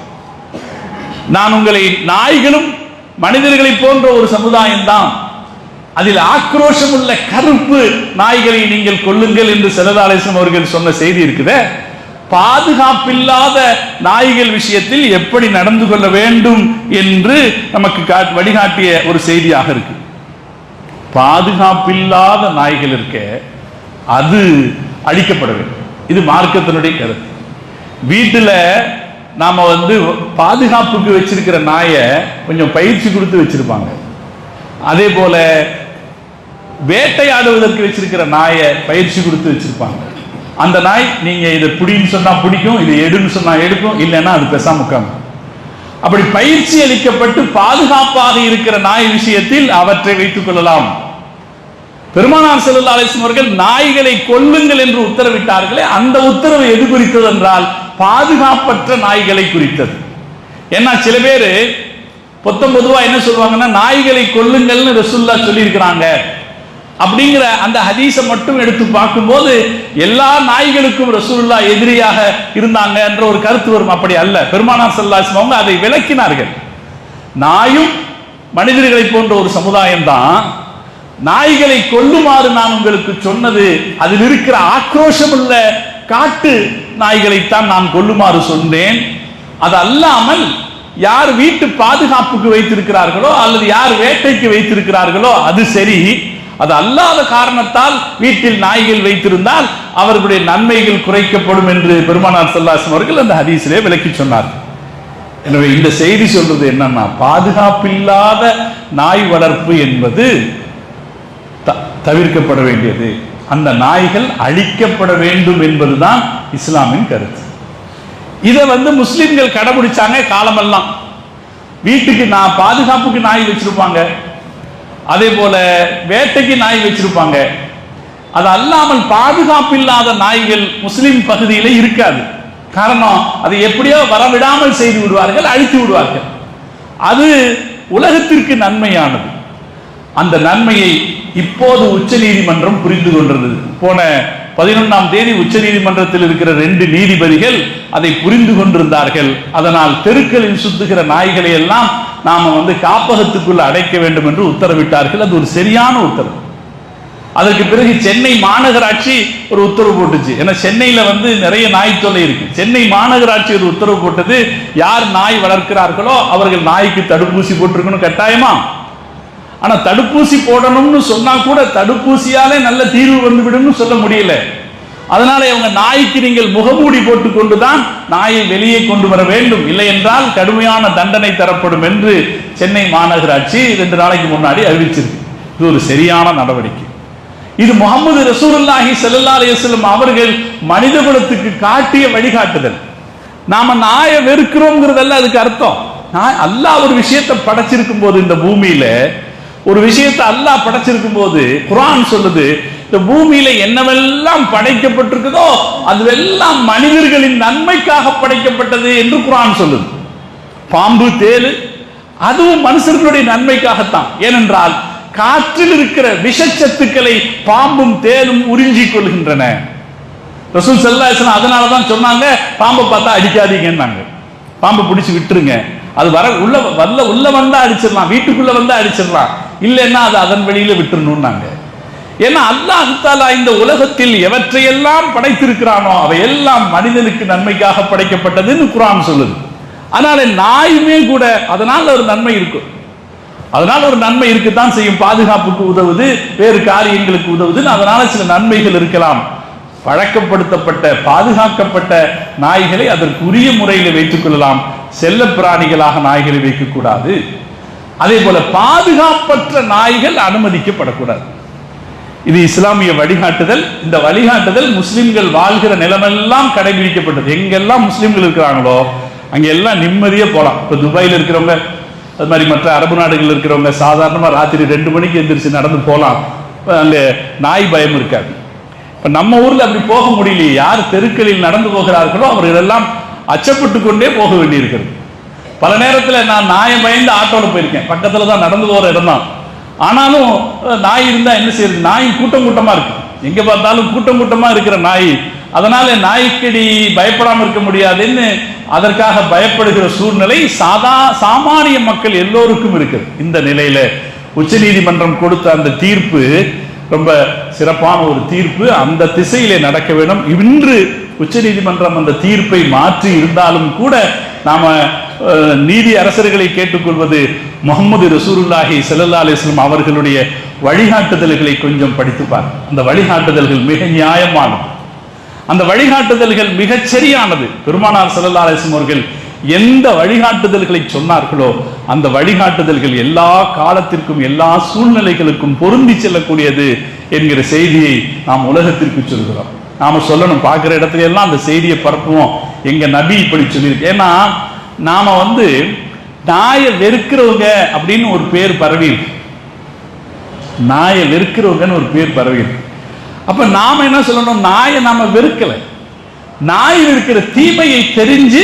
நான் உங்களை நாய்களும் மனிதர்களை போன்ற ஒரு சமுதாயம் தான், அதில் ஆக்ரோஷம் உள்ள கருப்பு நாய்களை நீங்கள் கொல்லுங்கள் என்று ஸல்லல்லாஹு அலைஹி வஸல்லம் அவர்கள் சொன்ன செய்தி இருக்குதே, பாதுகாப்பில்லாத நாய்கள் விஷயத்தில் எப்படி நடந்து கொள்ள வேண்டும் என்று நமக்கு வழிகாட்டிய ஒரு செய்தியாக இருக்கு. பாதுகாப்பில்லாத நாய்கள் இருக்க அது அழிக்கப்பட வேண்டும். இது மார்க்கத்தினுடைய கருத்து. வீட்டில் நாம பாதுகாப்புக்கு வச்சிருக்கிற நாயை கொஞ்சம் பயிற்சி கொடுத்து வச்சிருப்பாங்க. அதே போல வேட்டையாடுவதற்கு வச்சிருக்கிற நாயை பயிற்சி கொடுத்து வச்சிருப்பாங்க. அந்த நாய் நீங்க இதை பிடின்னு சொன்னா பிடிக்கும், இதை எடுன்னு சொன்னா எடுக்கும், இல்லைன்னா அது பேசாம உட்காரும். அப்படி பயிற்சி அளிக்கப்பட்டு பாதுகாப்பாக இருக்கிற நாய் விஷயத்தில் அவற்றை வைத்துக் கொள்ளலாம். பெருமானார் ஸல்லல்லாஹு அலைஹி வஸல்லம் அவர்கள் நாய்களை கொல்லுங்கள் என்று உத்தரவிட்டார்களே, அந்த உத்தரவு எது குறித்தது என்றால் பாதுகாப்பற்ற நாய்களை குறித்தது. ஏன்னா சில பேர் பொதுவா என்ன சொல்லுவாங்கன்னா, நாய்களை கொல்லுங்கள்னு ரசூலுல்லாஹ் சொல்லி இருக்கிறாங்க அப்படிங்கிற அந்த ஹதீஸை மட்டும் எடுத்து பார்க்கும்போது எல்லா நாய்களுக்கும் ரசூலுல்லாஹ் எதிரியாக இருந்தாங்க என்ற ஒரு கருத்து வரும். அப்படி அல்ல. பெருமானார் ஸல்லல்லாஹு அலைஹி வஸல்லம் அதை விளக்கினார்கள். நாயும் மனிதர்களை போன்ற ஒரு சமுதாயம் தான். நாய்களை கொல்லுமாறு நான் உங்களுக்கு சொன்னது அதில் இருக்கிற ஆக்ரோஷம் உள்ள காட்டு நாய்களைத்தான் நான் கொல்லுமாறு சொன்னேன். அது அல்லாமல் யார் வீட்டு பாதுகாப்புக்கு வைத்திருக்கிறார்களோ அல்லது யார் வேட்டைக்கு வைத்திருக்கிறார்களோ அது சரி. அது அல்லாத காரணத்தால் வீட்டில் நாய்கள் வைத்திருந்தால் அவர்களுடைய நன்மைகள் குறைக்கப்படும் என்று பெருமானார் ஸல்லல்லாஹு அலைஹி வஸல்லம் அவர்கள் அந்த ஹதீஸிலே விளக்கி சொன்னார். எனவே இந்த செய்தி சொல்றது என்னன்னா, பாதுகாப்பில்லாத நாய் வளர்ப்பு என்பது தவிர்க்கப்பட வேண்டியது. அந்த நாய்கள் அழிக்கப்பட வேண்டும் என்பதுதான் இஸ்லாமின் கருத்து. இதை முஸ்லிம்கள் கடைபிடிச்சாங்க காலமெல்லாம். வீட்டுக்கு பாதுகாப்புக்கு நாய் வச்சிருப்பாங்க, அதே போல வேட்டைக்கு நாய் வச்சிருப்பாங்க. அது அல்லாமல் பாதுகாப்பில்லாத நாய்கள் முஸ்லிம் பகுதியில் இருக்காது. காரணம், அதை எப்படியோ வரவிடாமல் செய்து விடுவார்கள், அழித்து விடுவார்கள். அது உலகத்திற்கு நன்மையானது. அந்த நன்மையை இப்போது உச்ச நீதிமன்றம் புரிந்து கொண்டிருந்தது. போன 11ஆம் தேதி உச்ச நீதிமன்றத்தில் இருக்கிற 2 நீதிபதிகள் அதை புரிந்து கொண்டிருந்தார்கள். அதனால் தெருக்களில் சுத்துகிற நாய்களை எல்லாம் நாம காப்பகத்துக்குள்ள அடைக்க வேண்டும் என்று உத்தரவிட்டார்கள். அது ஒரு சரியான உத்தரவு. அதற்கு பிறகு சென்னை மாநகராட்சி ஒரு உத்தரவு போட்டுச்சு. ஏன்னா சென்னையில நிறைய நாய் தொல்லை இருக்கு. சென்னை மாநகராட்சி ஒரு உத்தரவு போட்டது, யார் நாய் வளர்க்கிறார்களோ அவர்கள் நாய்க்கு தடுப்பூசி போட்டிருக்கணும் கட்டாயமா. ஆனா தடுப்பூசி போடணும்னு சொன்னா கூட தடுப்பூசியாலே நல்ல தீர்வு வந்துவிடும் சொல்ல முடியல. அதனால அவங்க நாய்க்கு நீங்கள் முகமூடி போட்டுக் கொண்டுதான் நாயை வெளியே கொண்டு வர வேண்டும், இல்லை என்றால் கடுமையான தண்டனை தரப்படும் என்று சென்னை மாநகராட்சி 2 நாளைக்கு முன்னாடி அறிவிச்சிருக்கு. இது ஒரு சரியான நடவடிக்கை. இது முஹம்மது ரசூலுல்லாஹி ஸல்லல்லாஹு அலைஹி வஸல்லம் அவர்கள் மனித குலத்துக்கு காட்டிய வழிகாட்டுதல். நாம நாயை வெறுக்கிறோம்ங்கிறதல்ல அதுக்கு அர்த்தம். அல்லாஹ் ஒரு விஷயத்தை படைச்சிருக்கும் போது, இந்த பூமியில ஒரு விஷயத்தை அல்லாஹ் படைச்சிருக்கும் போது குர்ஆன் சொல்லுது, இந்த பூமியில என்னவெல்லாம் படைக்கப்பட்டிருக்குதோ அதுவெல்லாம் மனிதர்களின் நன்மைக்காக படைக்கப்பட்டது என்று குர்ஆன் சொல்லுது. பாம்பு, தேளு அதுவும் மனுஷர்களுடைய நன்மைக்காகத்தான். ஏனென்றால் காற்றில் இருக்கிற விஷச்சத்துக்களை பாம்பும் தேளும் உறிஞ்சிக் கொள்கின்றன. ரசூல் ஸல்லல்லாஹு அலைஹி வஸல்லம் அதனாலதான் சொன்னாங்க, பாம்பை பார்த்தா அடிக்காதீங்கன்னாங்க. பாம்பை பிடிச்சு விட்டுருங்க, அது உள்ள வந்தா அடிச்சிடலாம், வீட்டுக்குள்ள வந்தா அடிச்சிடலாம், இல்லைன்னா அது அதன் வெளியில விட்டுறணும்னாங்க. ஏன்னா அல்லாஹ் தஆலா இந்த உலகத்தில் எவற்றையெல்லாம் படைத்திருக்கிறானோ அவையெல்லாம் மனிதனுக்கு நன்மைக்காக படைக்கப்பட்டதுன்னு குர்ஆன் சொல்லுது. அதனால நாயுமே கூட அதனால ஒரு நன்மை இருக்கும். அதனால ஒரு நன்மை இருக்குத்தான் செய்யும். பாதுகாப்புக்கு உதவுது, வேறு காரியங்களுக்கு உதவுது, அதனால சில நன்மைகள் இருக்கலாம். பழக்கப்படுத்தப்பட்ட பாதுகாக்கப்பட்ட நாய்களை அதற்குரிய முறையில் வைத்துக் கொள்ளலாம். செல்ல பிராணிகளாக நாய்களை வைக்கக்கூடாது. அதே போல பாதுகாப்பற்ற நாய்கள் அனுமதிக்கப்படக்கூடாது. இது இஸ்லாமிய வழிகாட்டுதல். இந்த வழிகாட்டுதல் முஸ்லிம்கள் வாழ்கிற நிலமெல்லாம் கடைபிடிக்கப்பட்டது. எங்கெல்லாம் முஸ்லிம்கள் இருக்கிறாங்களோ அங்கெல்லாம் நிம்மதியா போலாம். இப்ப துபாயில் இருக்கிறவங்க, அது மாதிரி மற்ற அரபு நாடுகள் இருக்கிறவங்க சாதாரணமா ராத்திரி 2 மணிக்கு எந்திரிச்சு நடந்து போலாம். அங்க நாய் பயம் இருக்காது. இப்ப நம்ம ஊர்ல அப்படி போக முடியலையே. யார் தெருக்களில் நடந்து போகிறார்களோ அவர்கள் எல்லாம் அச்சப்பட்டு கொண்டே போக வேண்டி இருக்கிறது. பல நேரத்தில் நான் நாயை பயந்து ஆட்டோல போயிருக்கேன். பக்கத்துல தான் நடந்து போற இடம் தான். ஆனாலும் நாய் இருந்தா என்ன செய்யறது? நாய் கூட்டம் கூட்டமா இருக்கு, எங்க பார்த்தாலும் கூட்டம் கூட்டமா இருக்கிற நாய். அதனால நாய்க்கடி பயப்படாம இருக்க முடியாதுன்னு அதற்காக பயப்படுகிற சூழ்நிலை சாமானிய மக்கள் எல்லோருக்கும் இருக்குது. இந்த நிலையில உச்சநீதிமன்றம் கொடுத்த அந்த தீர்ப்பு ரொம்ப சிறப்பான ஒரு தீர்ப்பு. அந்த திசையிலே நடக்க வேண்டும். இன்று உச்சநீதிமன்றம் அந்த தீர்ப்பை மாற்றி இருந்தாலும் கூட நாம நீதி அரசர்களை கேட்டுக்கொள்வது முஹம்மது ரசூலுல்லாஹி ஸல்லல்லாஹு அலைஹி வஸல்லம் அவர்களுடைய வழிகாட்டுதல்களை கொஞ்சம் படித்துப்பார். அந்த வழிகாட்டுதல்கள் மிக நியாயமானது, அந்த வழிகாட்டுதல்கள் மிகச் சரியானது. பெருமானார் ஸல்லல்லாஹு அலைஹி வஸல்லம் அவர்கள் எந்த வழிகாட்டுதல்களை சொன்னார்களோ அந்த வழிகாட்டுதல்கள் எல்லா காலத்திற்கும் எல்லா சூழ்நிலைகளுக்கும் பொருந்தி செல்லக்கூடியது என்கிற செய்தியை நாம் உலகத்திற்கு சொல்கிறோம். நாம சொல்லணும், பார்க்கிற இடத்துல எல்லாம் அந்த செய்தியை பரப்புவோம். எங்க நபி இப்படி சொல்லியிருக்கு. ஏன்னா நாம நாயை வெறுக்கிறவங்க அப்படின்னு ஒரு பேர் பரவி, நாயை வெறுக்கிறவங்கன்னு ஒரு பேர் பரவி. அப்ப நாம என்ன சொல்லணும், நாயை நாம வெறுக்கல, நாயில் இருக்கிற தீமையை தெரிஞ்சு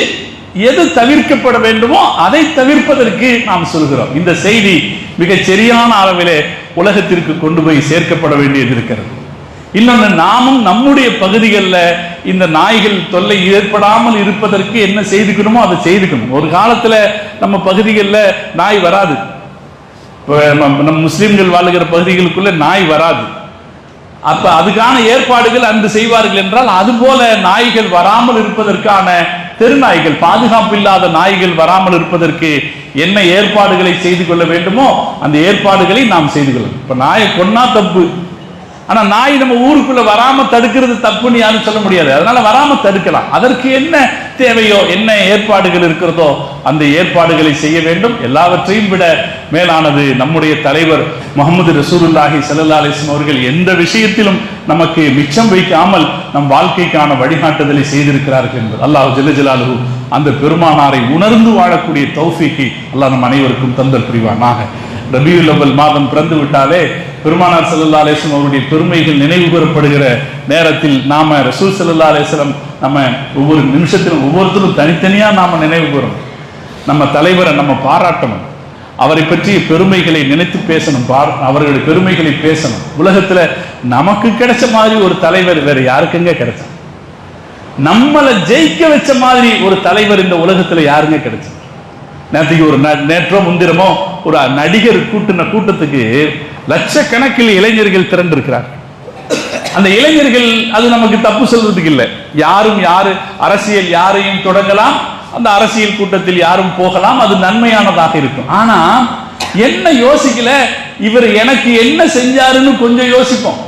எது தவிர்க்கப்பட வேண்டுமோ அதை தவிர்ப்பதற்கு நாம் சொல்கிறோம். இந்த செய்தி மிகச் சரியான அளவிலே உலகத்திற்கு கொண்டு போய் சேர்க்கப்பட வேண்டியது இருக்கிறது. இன்னொன்று, நாமும் நம்முடைய பகுதிகளில் இந்த நாய்கள் தொல்லை ஏற்படாமல் இருப்பதற்கு என்ன செய்துக்கணுமோ அதை செய்துக்கணும். ஒரு காலத்தில் நம்ம பகுதிகளில் நாய் வராது, நம்ம முஸ்லிம்கள் வாழுகிற பகுதிகளுக்குள்ள நாய் வராது. அப்ப அதுக்கான ஏற்பாடுகள் அன்று செய்வார்கள் என்றால், அதுபோல நாய்கள் வராமல் இருப்பதற்கான தெருநாய்கள், பாதுகாப்பு இல்லாத நாய்கள் வராமல் இருப்பதற்கு என்ன ஏற்பாடுகளை செய்து கொள்ள வேண்டுமோ அந்த ஏற்பாடுகளை நாம் செய்து கொள்ளணும். இப்ப நாயை கொன்னா தப்பு, ஆனா நாய் நம்ம ஊருக்குள்ள வராம தடுக்கிறது தப்புன்னு யாரும் சொல்ல முடியாது. அதனால வராம தடுக்கலாம். அதற்கு என்ன தேவையோ, என்ன ஏற்பாடுகள் இருக்கிறதோ அந்த ஏற்பாடுகளை செய்ய வேண்டும். எல்லாவற்றையும் விட மேலானது நம்முடைய தலைவர் முஹம்மது ரசூலுல்லாஹி ஸல்லல்லாஹு அலைஹி வஸல்லம் அவர்கள் எந்த விஷயத்திலும் நமக்கு மிச்சம் வைக்காமல் நம் வாழ்க்கைக்கான வழிகாட்டுதலை செய்திருக்கிறார்கள் என்பது. அல்லாஹ் ஜல்ல ஜலாலுஹு அந்த பெருமானாரை உணர்ந்து வாழக்கூடிய தௌஃபீக்கை அல்லாஹ் நம் அனைவருக்கும் தந்தல் புரிவானாக. ரபியுல் அவ்வல் மாதம் பிறந்து விட்டாலே பெருமானார் ஸல்லல்லாஹு அலைஹி வஸல்லம் அவருடைய பெருமைகள் நினைவு கூறப்படுகிற நேரத்தில் நாம ரசூல் ஸல்லல்லாஹு அலைஹி வஸல்லம் நம்ம ஒவ்வொரு நிமிஷத்திலும் ஒவ்வொருத்தரும் தனித்தனியா நாம நினைவு கூறணும். நம்ம தலைவரை நம்ம பாராட்டணும், அவரை பற்றிய பெருமைகளை நினைத்து பேசணும், அவர்களுடைய பெருமைகளை பேசணும். உலகத்துல நமக்கு கிடைச்ச மாதிரி ஒரு தலைவர் வேற யாருக்குங்க கிடைச்சா? நம்மளை ஜெயிக்க வச்ச மாதிரி ஒரு தலைவர் இந்த உலகத்துல யாருங்க கிடைச்சா? நேற்றுக்கு ஒரு நேற்றோ முந்திரமோ ஒரு நடிகர் கூட்டத்துக்கு லட்சக்கணக்கில் இளைஞர்கள் திரண்டு இருக்கிறார். அந்த இளைஞர்கள், அது நமக்கு தப்பு சொல்றதுக்கு இல்லை, யாரும் அரசியல் யாரையும் தொடங்கலாம், அந்த அரசியல் கூட்டத்தில் யாரும் போகலாம், அது நன்மையானதாக இருக்கும். ஆனா என்ன யோசிக்கல, இவர் எனக்கு என்ன செஞ்சாருன்னு கொஞ்சம் யோசிப்போம்.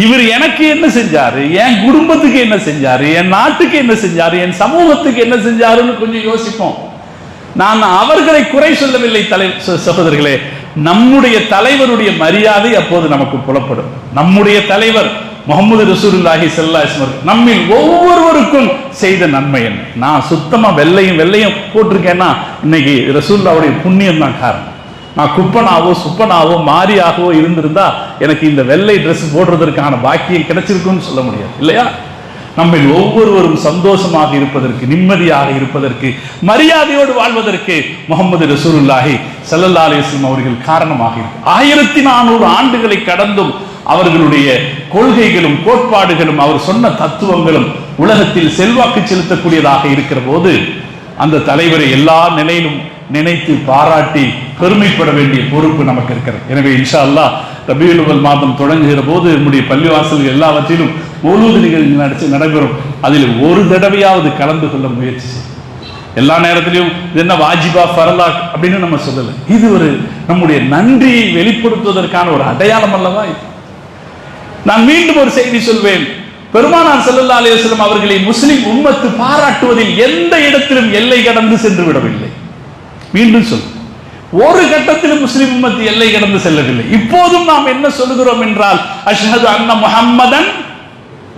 இவர் எனக்கு என்ன செஞ்சாரு, என் குடும்பத்துக்கு என்ன செஞ்சாரு, என் நாட்டுக்கு என்ன செஞ்சாரு, என் சமூகத்துக்கு என்ன செஞ்சாருன்னு கொஞ்சம் யோசிப்போம். நான் அவர்களை குறை சொல்லவில்லை சகோதரர்களே, நம்முடைய தலைவருடைய மரியாதை அப்போது நமக்கு புலப்படும். நம்முடைய தலைவர் முஹம்மது ரசூலுல்லாஹி ஸல்லல்லாஹு அலைஹி வஸல்லம் நம்மில் ஒவ்வொருவருக்கும் செய்த நன்மை என்ன? நான் சுத்தமா வெள்ளையும் போட்டிருக்கேன்னா இன்னைக்கு ரசூலுல்லாஹ்வுடைய புண்ணியம் தான் காரணம். நான் குப்பனாவோ சுப்பனாவோ மாரியாகவோ இருந்திருந்தா எனக்கு இந்த வெள்ளை ட்ரெஸ் போடுறதற்கான பாக்கியம் கிடைச்சிருக்குன்னு சொல்ல முடியாது இல்லையா? நம்ம ஒவ்வொருவரும் சந்தோஷமாக இருப்பதற்கு, நிம்மதியாக இருப்பதற்கு, மரியாதையோடு வாழ்வதற்கு முஹம்மது ரசூலுல்லாஹி ஸல்லல்லாஹு அலைஹி வஸல்லம் அவர்கள் காரணமாக இருக்கு. 1400 ஆண்டுகளை கடந்தும் அவர்களுடைய கொள்கைகளும் கோட்பாடுகளும் அவர் சொன்ன தத்துவங்களும் உலகத்தில் செல்வாக்கு செலுத்தக்கூடியதாக இருக்கிற போது அந்த தலைவரை எல்லா நிலையிலும் நினைத்து பாராட்டி பெருமைப்பட வேண்டிய பொறுப்பு நமக்கு இருக்கிறது. எனவே இன்ஷா அல்லாஹ் ரபியுல் அவ்வல் மாதம் தொடங்குகிற போது நம்முடைய பள்ளிவாசல்கள் எல்லாவற்றிலும் மௌலூது நிகழ்ச்சி நடைபெறும். அதில் ஒரு தடவையாவது கலந்து கொள்ள முயற்சி செய்யும். எல்லா நேரத்திலையும் இது என்ன வாஜிபா ஃபரலா அப்படின்னு நம்ம சொல்லலை. இது ஒரு நம்முடைய நன்றியை வெளிப்படுத்துவதற்கான ஒரு அடையாளம் அல்லவா இது? நான் மீண்டும் ஒரு செய்தி சொல்வேன். பெருமானார் ஸல்லல்லாஹு அலைஹி வஸல்லம் அவர்களை முஸ்லிம் உம்மத்து பாராட்டுவதில் எந்த இடத்திலும் எல்லை கடந்து சென்று விடவில்லை. மீண்டும் சொல், ஒரு கட்டத்திலும் முஸ்லிம் உம்மத்து எல்லை கடந்து செல்லவில்லை. இப்போதும் நாம் என்ன சொல்லுகிறோம் என்றால், அஷ்ஹது அன்ன முஹம்மதன்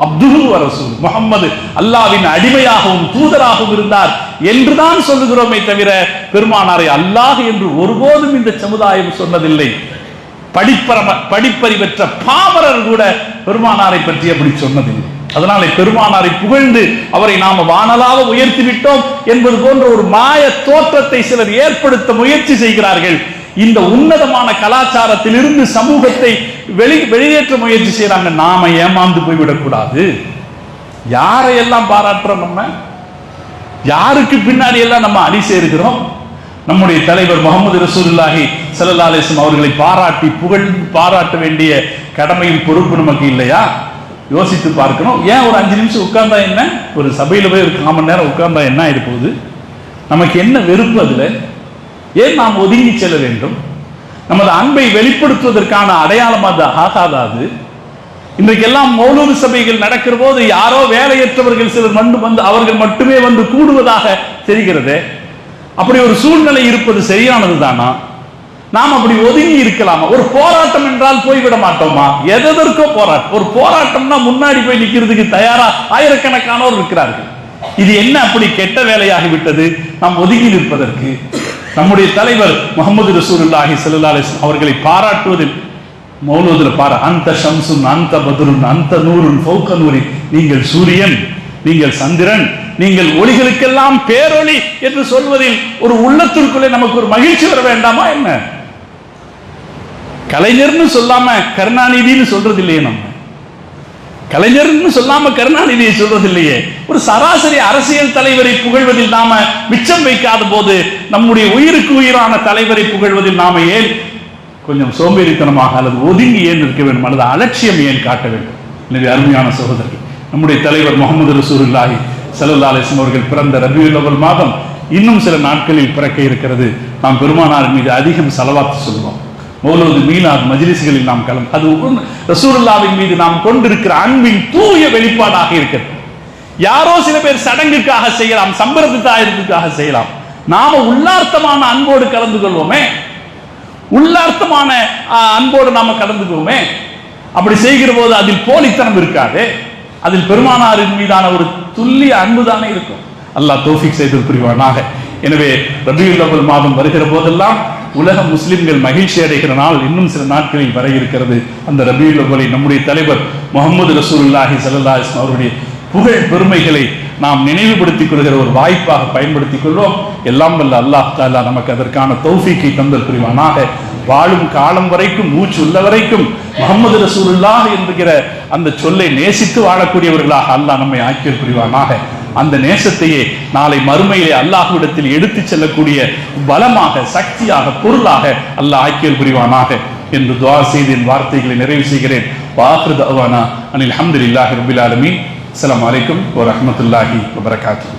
அப்துஹு வ ரசூல், முஹம்மது அல்லாஹ்வின் அடிமையாகவும் தூதராகவும் இருந்தார் என்றுதான் சொல்லுகிறோமே தவிர பெருமானாரை அல்லாஹ் என்று ஒருபோதும் இந்த சமுதாயம் சொன்னதில்லை. படிப்பறிவற்ற பாமரர் கூட பெருமானாரை பற்றி அப்படி சொன்னதில்லை. அதனால பெருமானாரை புகழ்ந்து அவரை நாம வானலாக உயர்த்தி விட்டோம் என்பது போன்ற ஒரு மாய தோற்றத்தை சிலர் ஏற்படுத்த முயற்சி செய்கிறார்கள். இந்த உன்னதமான கலாச்சாரத்தில் இருந்து சமூகத்தை வெளியேற்ற முயற்சி செய்யறாங்க. நாம ஏமாந்து போய்விடக் கூடாது. யாரையெல்லாம் பாராட்டுறோம்? நம்ம யாருக்கு பின்னாடி எல்லாம் நம்ம அணி சேர்க்கிறோம்? நம்முடைய தலைவர் முகமது ரசூலுல்லாஹி ஸல்லல்லாஹு அலைஹி வஸல்லம் அவர்களை பாராட்டி பாராட்ட வேண்டிய கடமையும் பொறுப்பு நமக்கு இல்லையா? யோசித்து பார்க்கணும். ஏன் ஒரு 5 நிமிஷம் உட்கார்ந்தா என்ன, ஒரு சபையில போய் ஒரு 1/4 மணி நேரம் உட்கார்ந்தா என்ன ஆயிரு போகுது? நமக்கு என்ன வெறுப்பு அதுல? ஏன் நாம் ஒதுங்கி செல்ல வேண்டும்? நமது அன்பை வெளிப்படுத்துவதற்கான அடையாளம் அது ஆகாதாது? இன்றைக்கெல்லாம் மௌலூது சபைகள் நடக்கிற போது யாரோ வேலையற்றவர்கள் சிலர் வந்து அவர்கள் மட்டுமே வந்து கூடுவதாக தெரிகிறது. அப்படி ஒரு சூழ்நிலை இருப்பது சரியானது தானா? நாம் அப்படி ஒதுங்கி இருக்கலாமா? ஒரு போராட்டம் என்றால் போய்விட மாட்டோமா? எதற்கோ போராட்டம். ஒரு போராட்டம்னா முன்னாடி போய் நிற்கிறதுக்கு தயாரா ஆயிரக்கணக்கானோர் இருக்கிறார்கள். இது என்ன அப்படி கெட்ட வேலையாகிவிட்டது நாம் ஒதுங்கி நிற்பதற்கு? நம்முடைய தலைவர் முகமது ரசூலுல்லாஹி ஸல்லல்லாஹு அலைஹி வஸல்லம் அவர்களை பாராட்டுவதில் மௌலூதுல பார அந்த ஷம்சுன் அந்த பத்ருன் அந்த நூருன் ஃபௌக நூரி, நீங்கள் சூரியன், நீங்கள் சந்திரன், நீங்கள் ஒளிகளுக்கெல்லாம் பேரொளி என்று சொல்வதில் ஒரு உள்ளத்திற்குள்ளே நமக்கு ஒரு மகிழ்ச்சி வர வேண்டாமா என்ன? கலைஞர்னு சொல்லாம கருணாநிதினு சொல்றது இல்லையே, நம்ம கலைஞர்னு சொல்லாம கருணாநிதியை சொல்றது இல்லையே. ஒரு சராசரி அரசியல் தலைவரை புகழ்வதில் நாம மிச்சம் வைக்காத போது நம்முடைய உயிருக்கு உயிரான தலைவரை புகழ்வதில் நாம ஏன் கொஞ்சம் சோம்பேறித்தனமாக அல்லது ஒதுங்கி ஏன் இருக்க வேண்டும், அல்லது அலட்சியம் ஏன் காட்ட வேண்டும்? எனவே அருமையான சகோதரர்கள், நம்முடைய தலைவர் முகமது ரசூலுல்லாஹி ஸல்லல்லாஹு அலைஹி வஸல்லம் அவர்கள் பிறந்த ரபியுல் அவ்வல் மாதம் இன்னும் சில நாட்களில் பிறக்க இருக்கிறது. நாம் பெருமானார் மீது அதிகம் ஸலவாத் சொல்வோம். மௌலூது மீலாத் மஜ்லிஸ்களில் நாம் அது ரசூலுல்லாஹ்வின் மீது நாம் கொண்டிருக்கிற அன்பின் தூய வெளிப்பாடாக இருக்கிறது. யாரோ சில பேர் சடங்குக்காக செய்யலாம், சம்பிரதாயத்துக்காக செய்யலாம். நாம உள்ளார்த்தமான அன்போடு கலந்து கொள்வோமே, உள்ளார்த்தமான அன்போடு நாம கலந்து கொள்வோமே. அப்படி செய்கிற போது அதில் போலித்தனம் இருக்காது, அதில் பெருமானாரின் மீதான ஒரு துல்லிய அன்பு தானே இருக்கும். அல்லாஹ் தௌஃபீக் செய்து புரிவானாக. எனவே ரபியுல் அவ்வல் மாதம் வருகிற போதெல்லாம் உலக முஸ்லிம்கள் மகிழ்ச்சி அடைகிற நாள் இன்னும் சில நாட்களில் வர இருக்கிறது. அந்த ரபியுல் அவ்வலை நம்முடைய தலைவர் முகமது ரசூலுல்லாஹி ஸல்லல்லாஹு அலைஹி வஸல்லம் அவருடைய புகழ் பெருமைகளை நாம் நினைவுபடுத்திக் கொள்கிற ஒரு வாய்ப்பாக பயன்படுத்திக் கொள்வோம். எல்லாம் வல்ல அல்லாஹ் தஆலா நமக்கு அதற்கான தௌஃபீக்கை தந்தல் புரிவானாக. வாழும் காலம் வரைக்கும், மூச்சு உள்ள வரைக்கும் முகமது ரசூலுல்லாஹ் என்கிற அந்த சொல்லை நேசித்து வாழக்கூடியவர்களாக அல்லாஹ் நம்மை ஆக்கியல் புரிவானாக. அந்த நேசத்தையே நாளை மறுமையிலே அல்லாஹ்விடத்தில் எடுத்துச் செல்லக்கூடிய பலமாக, சக்தியாக, பொருளாக அல்லாஹ் ஆக்கியல் புரிவானாக என்று துஆ செய்து என் வார்த்தைகளை நிறைவு செய்கிறேன். வாஹிரு தஅவானா அனில் ஹம்துலில்லாஹி ரப்பில் ஆலமீன். அஸ்ஸலாமு அலைக்கும் வ ரஹ்மத்துல்லாஹி வ பரகாத்துஹு.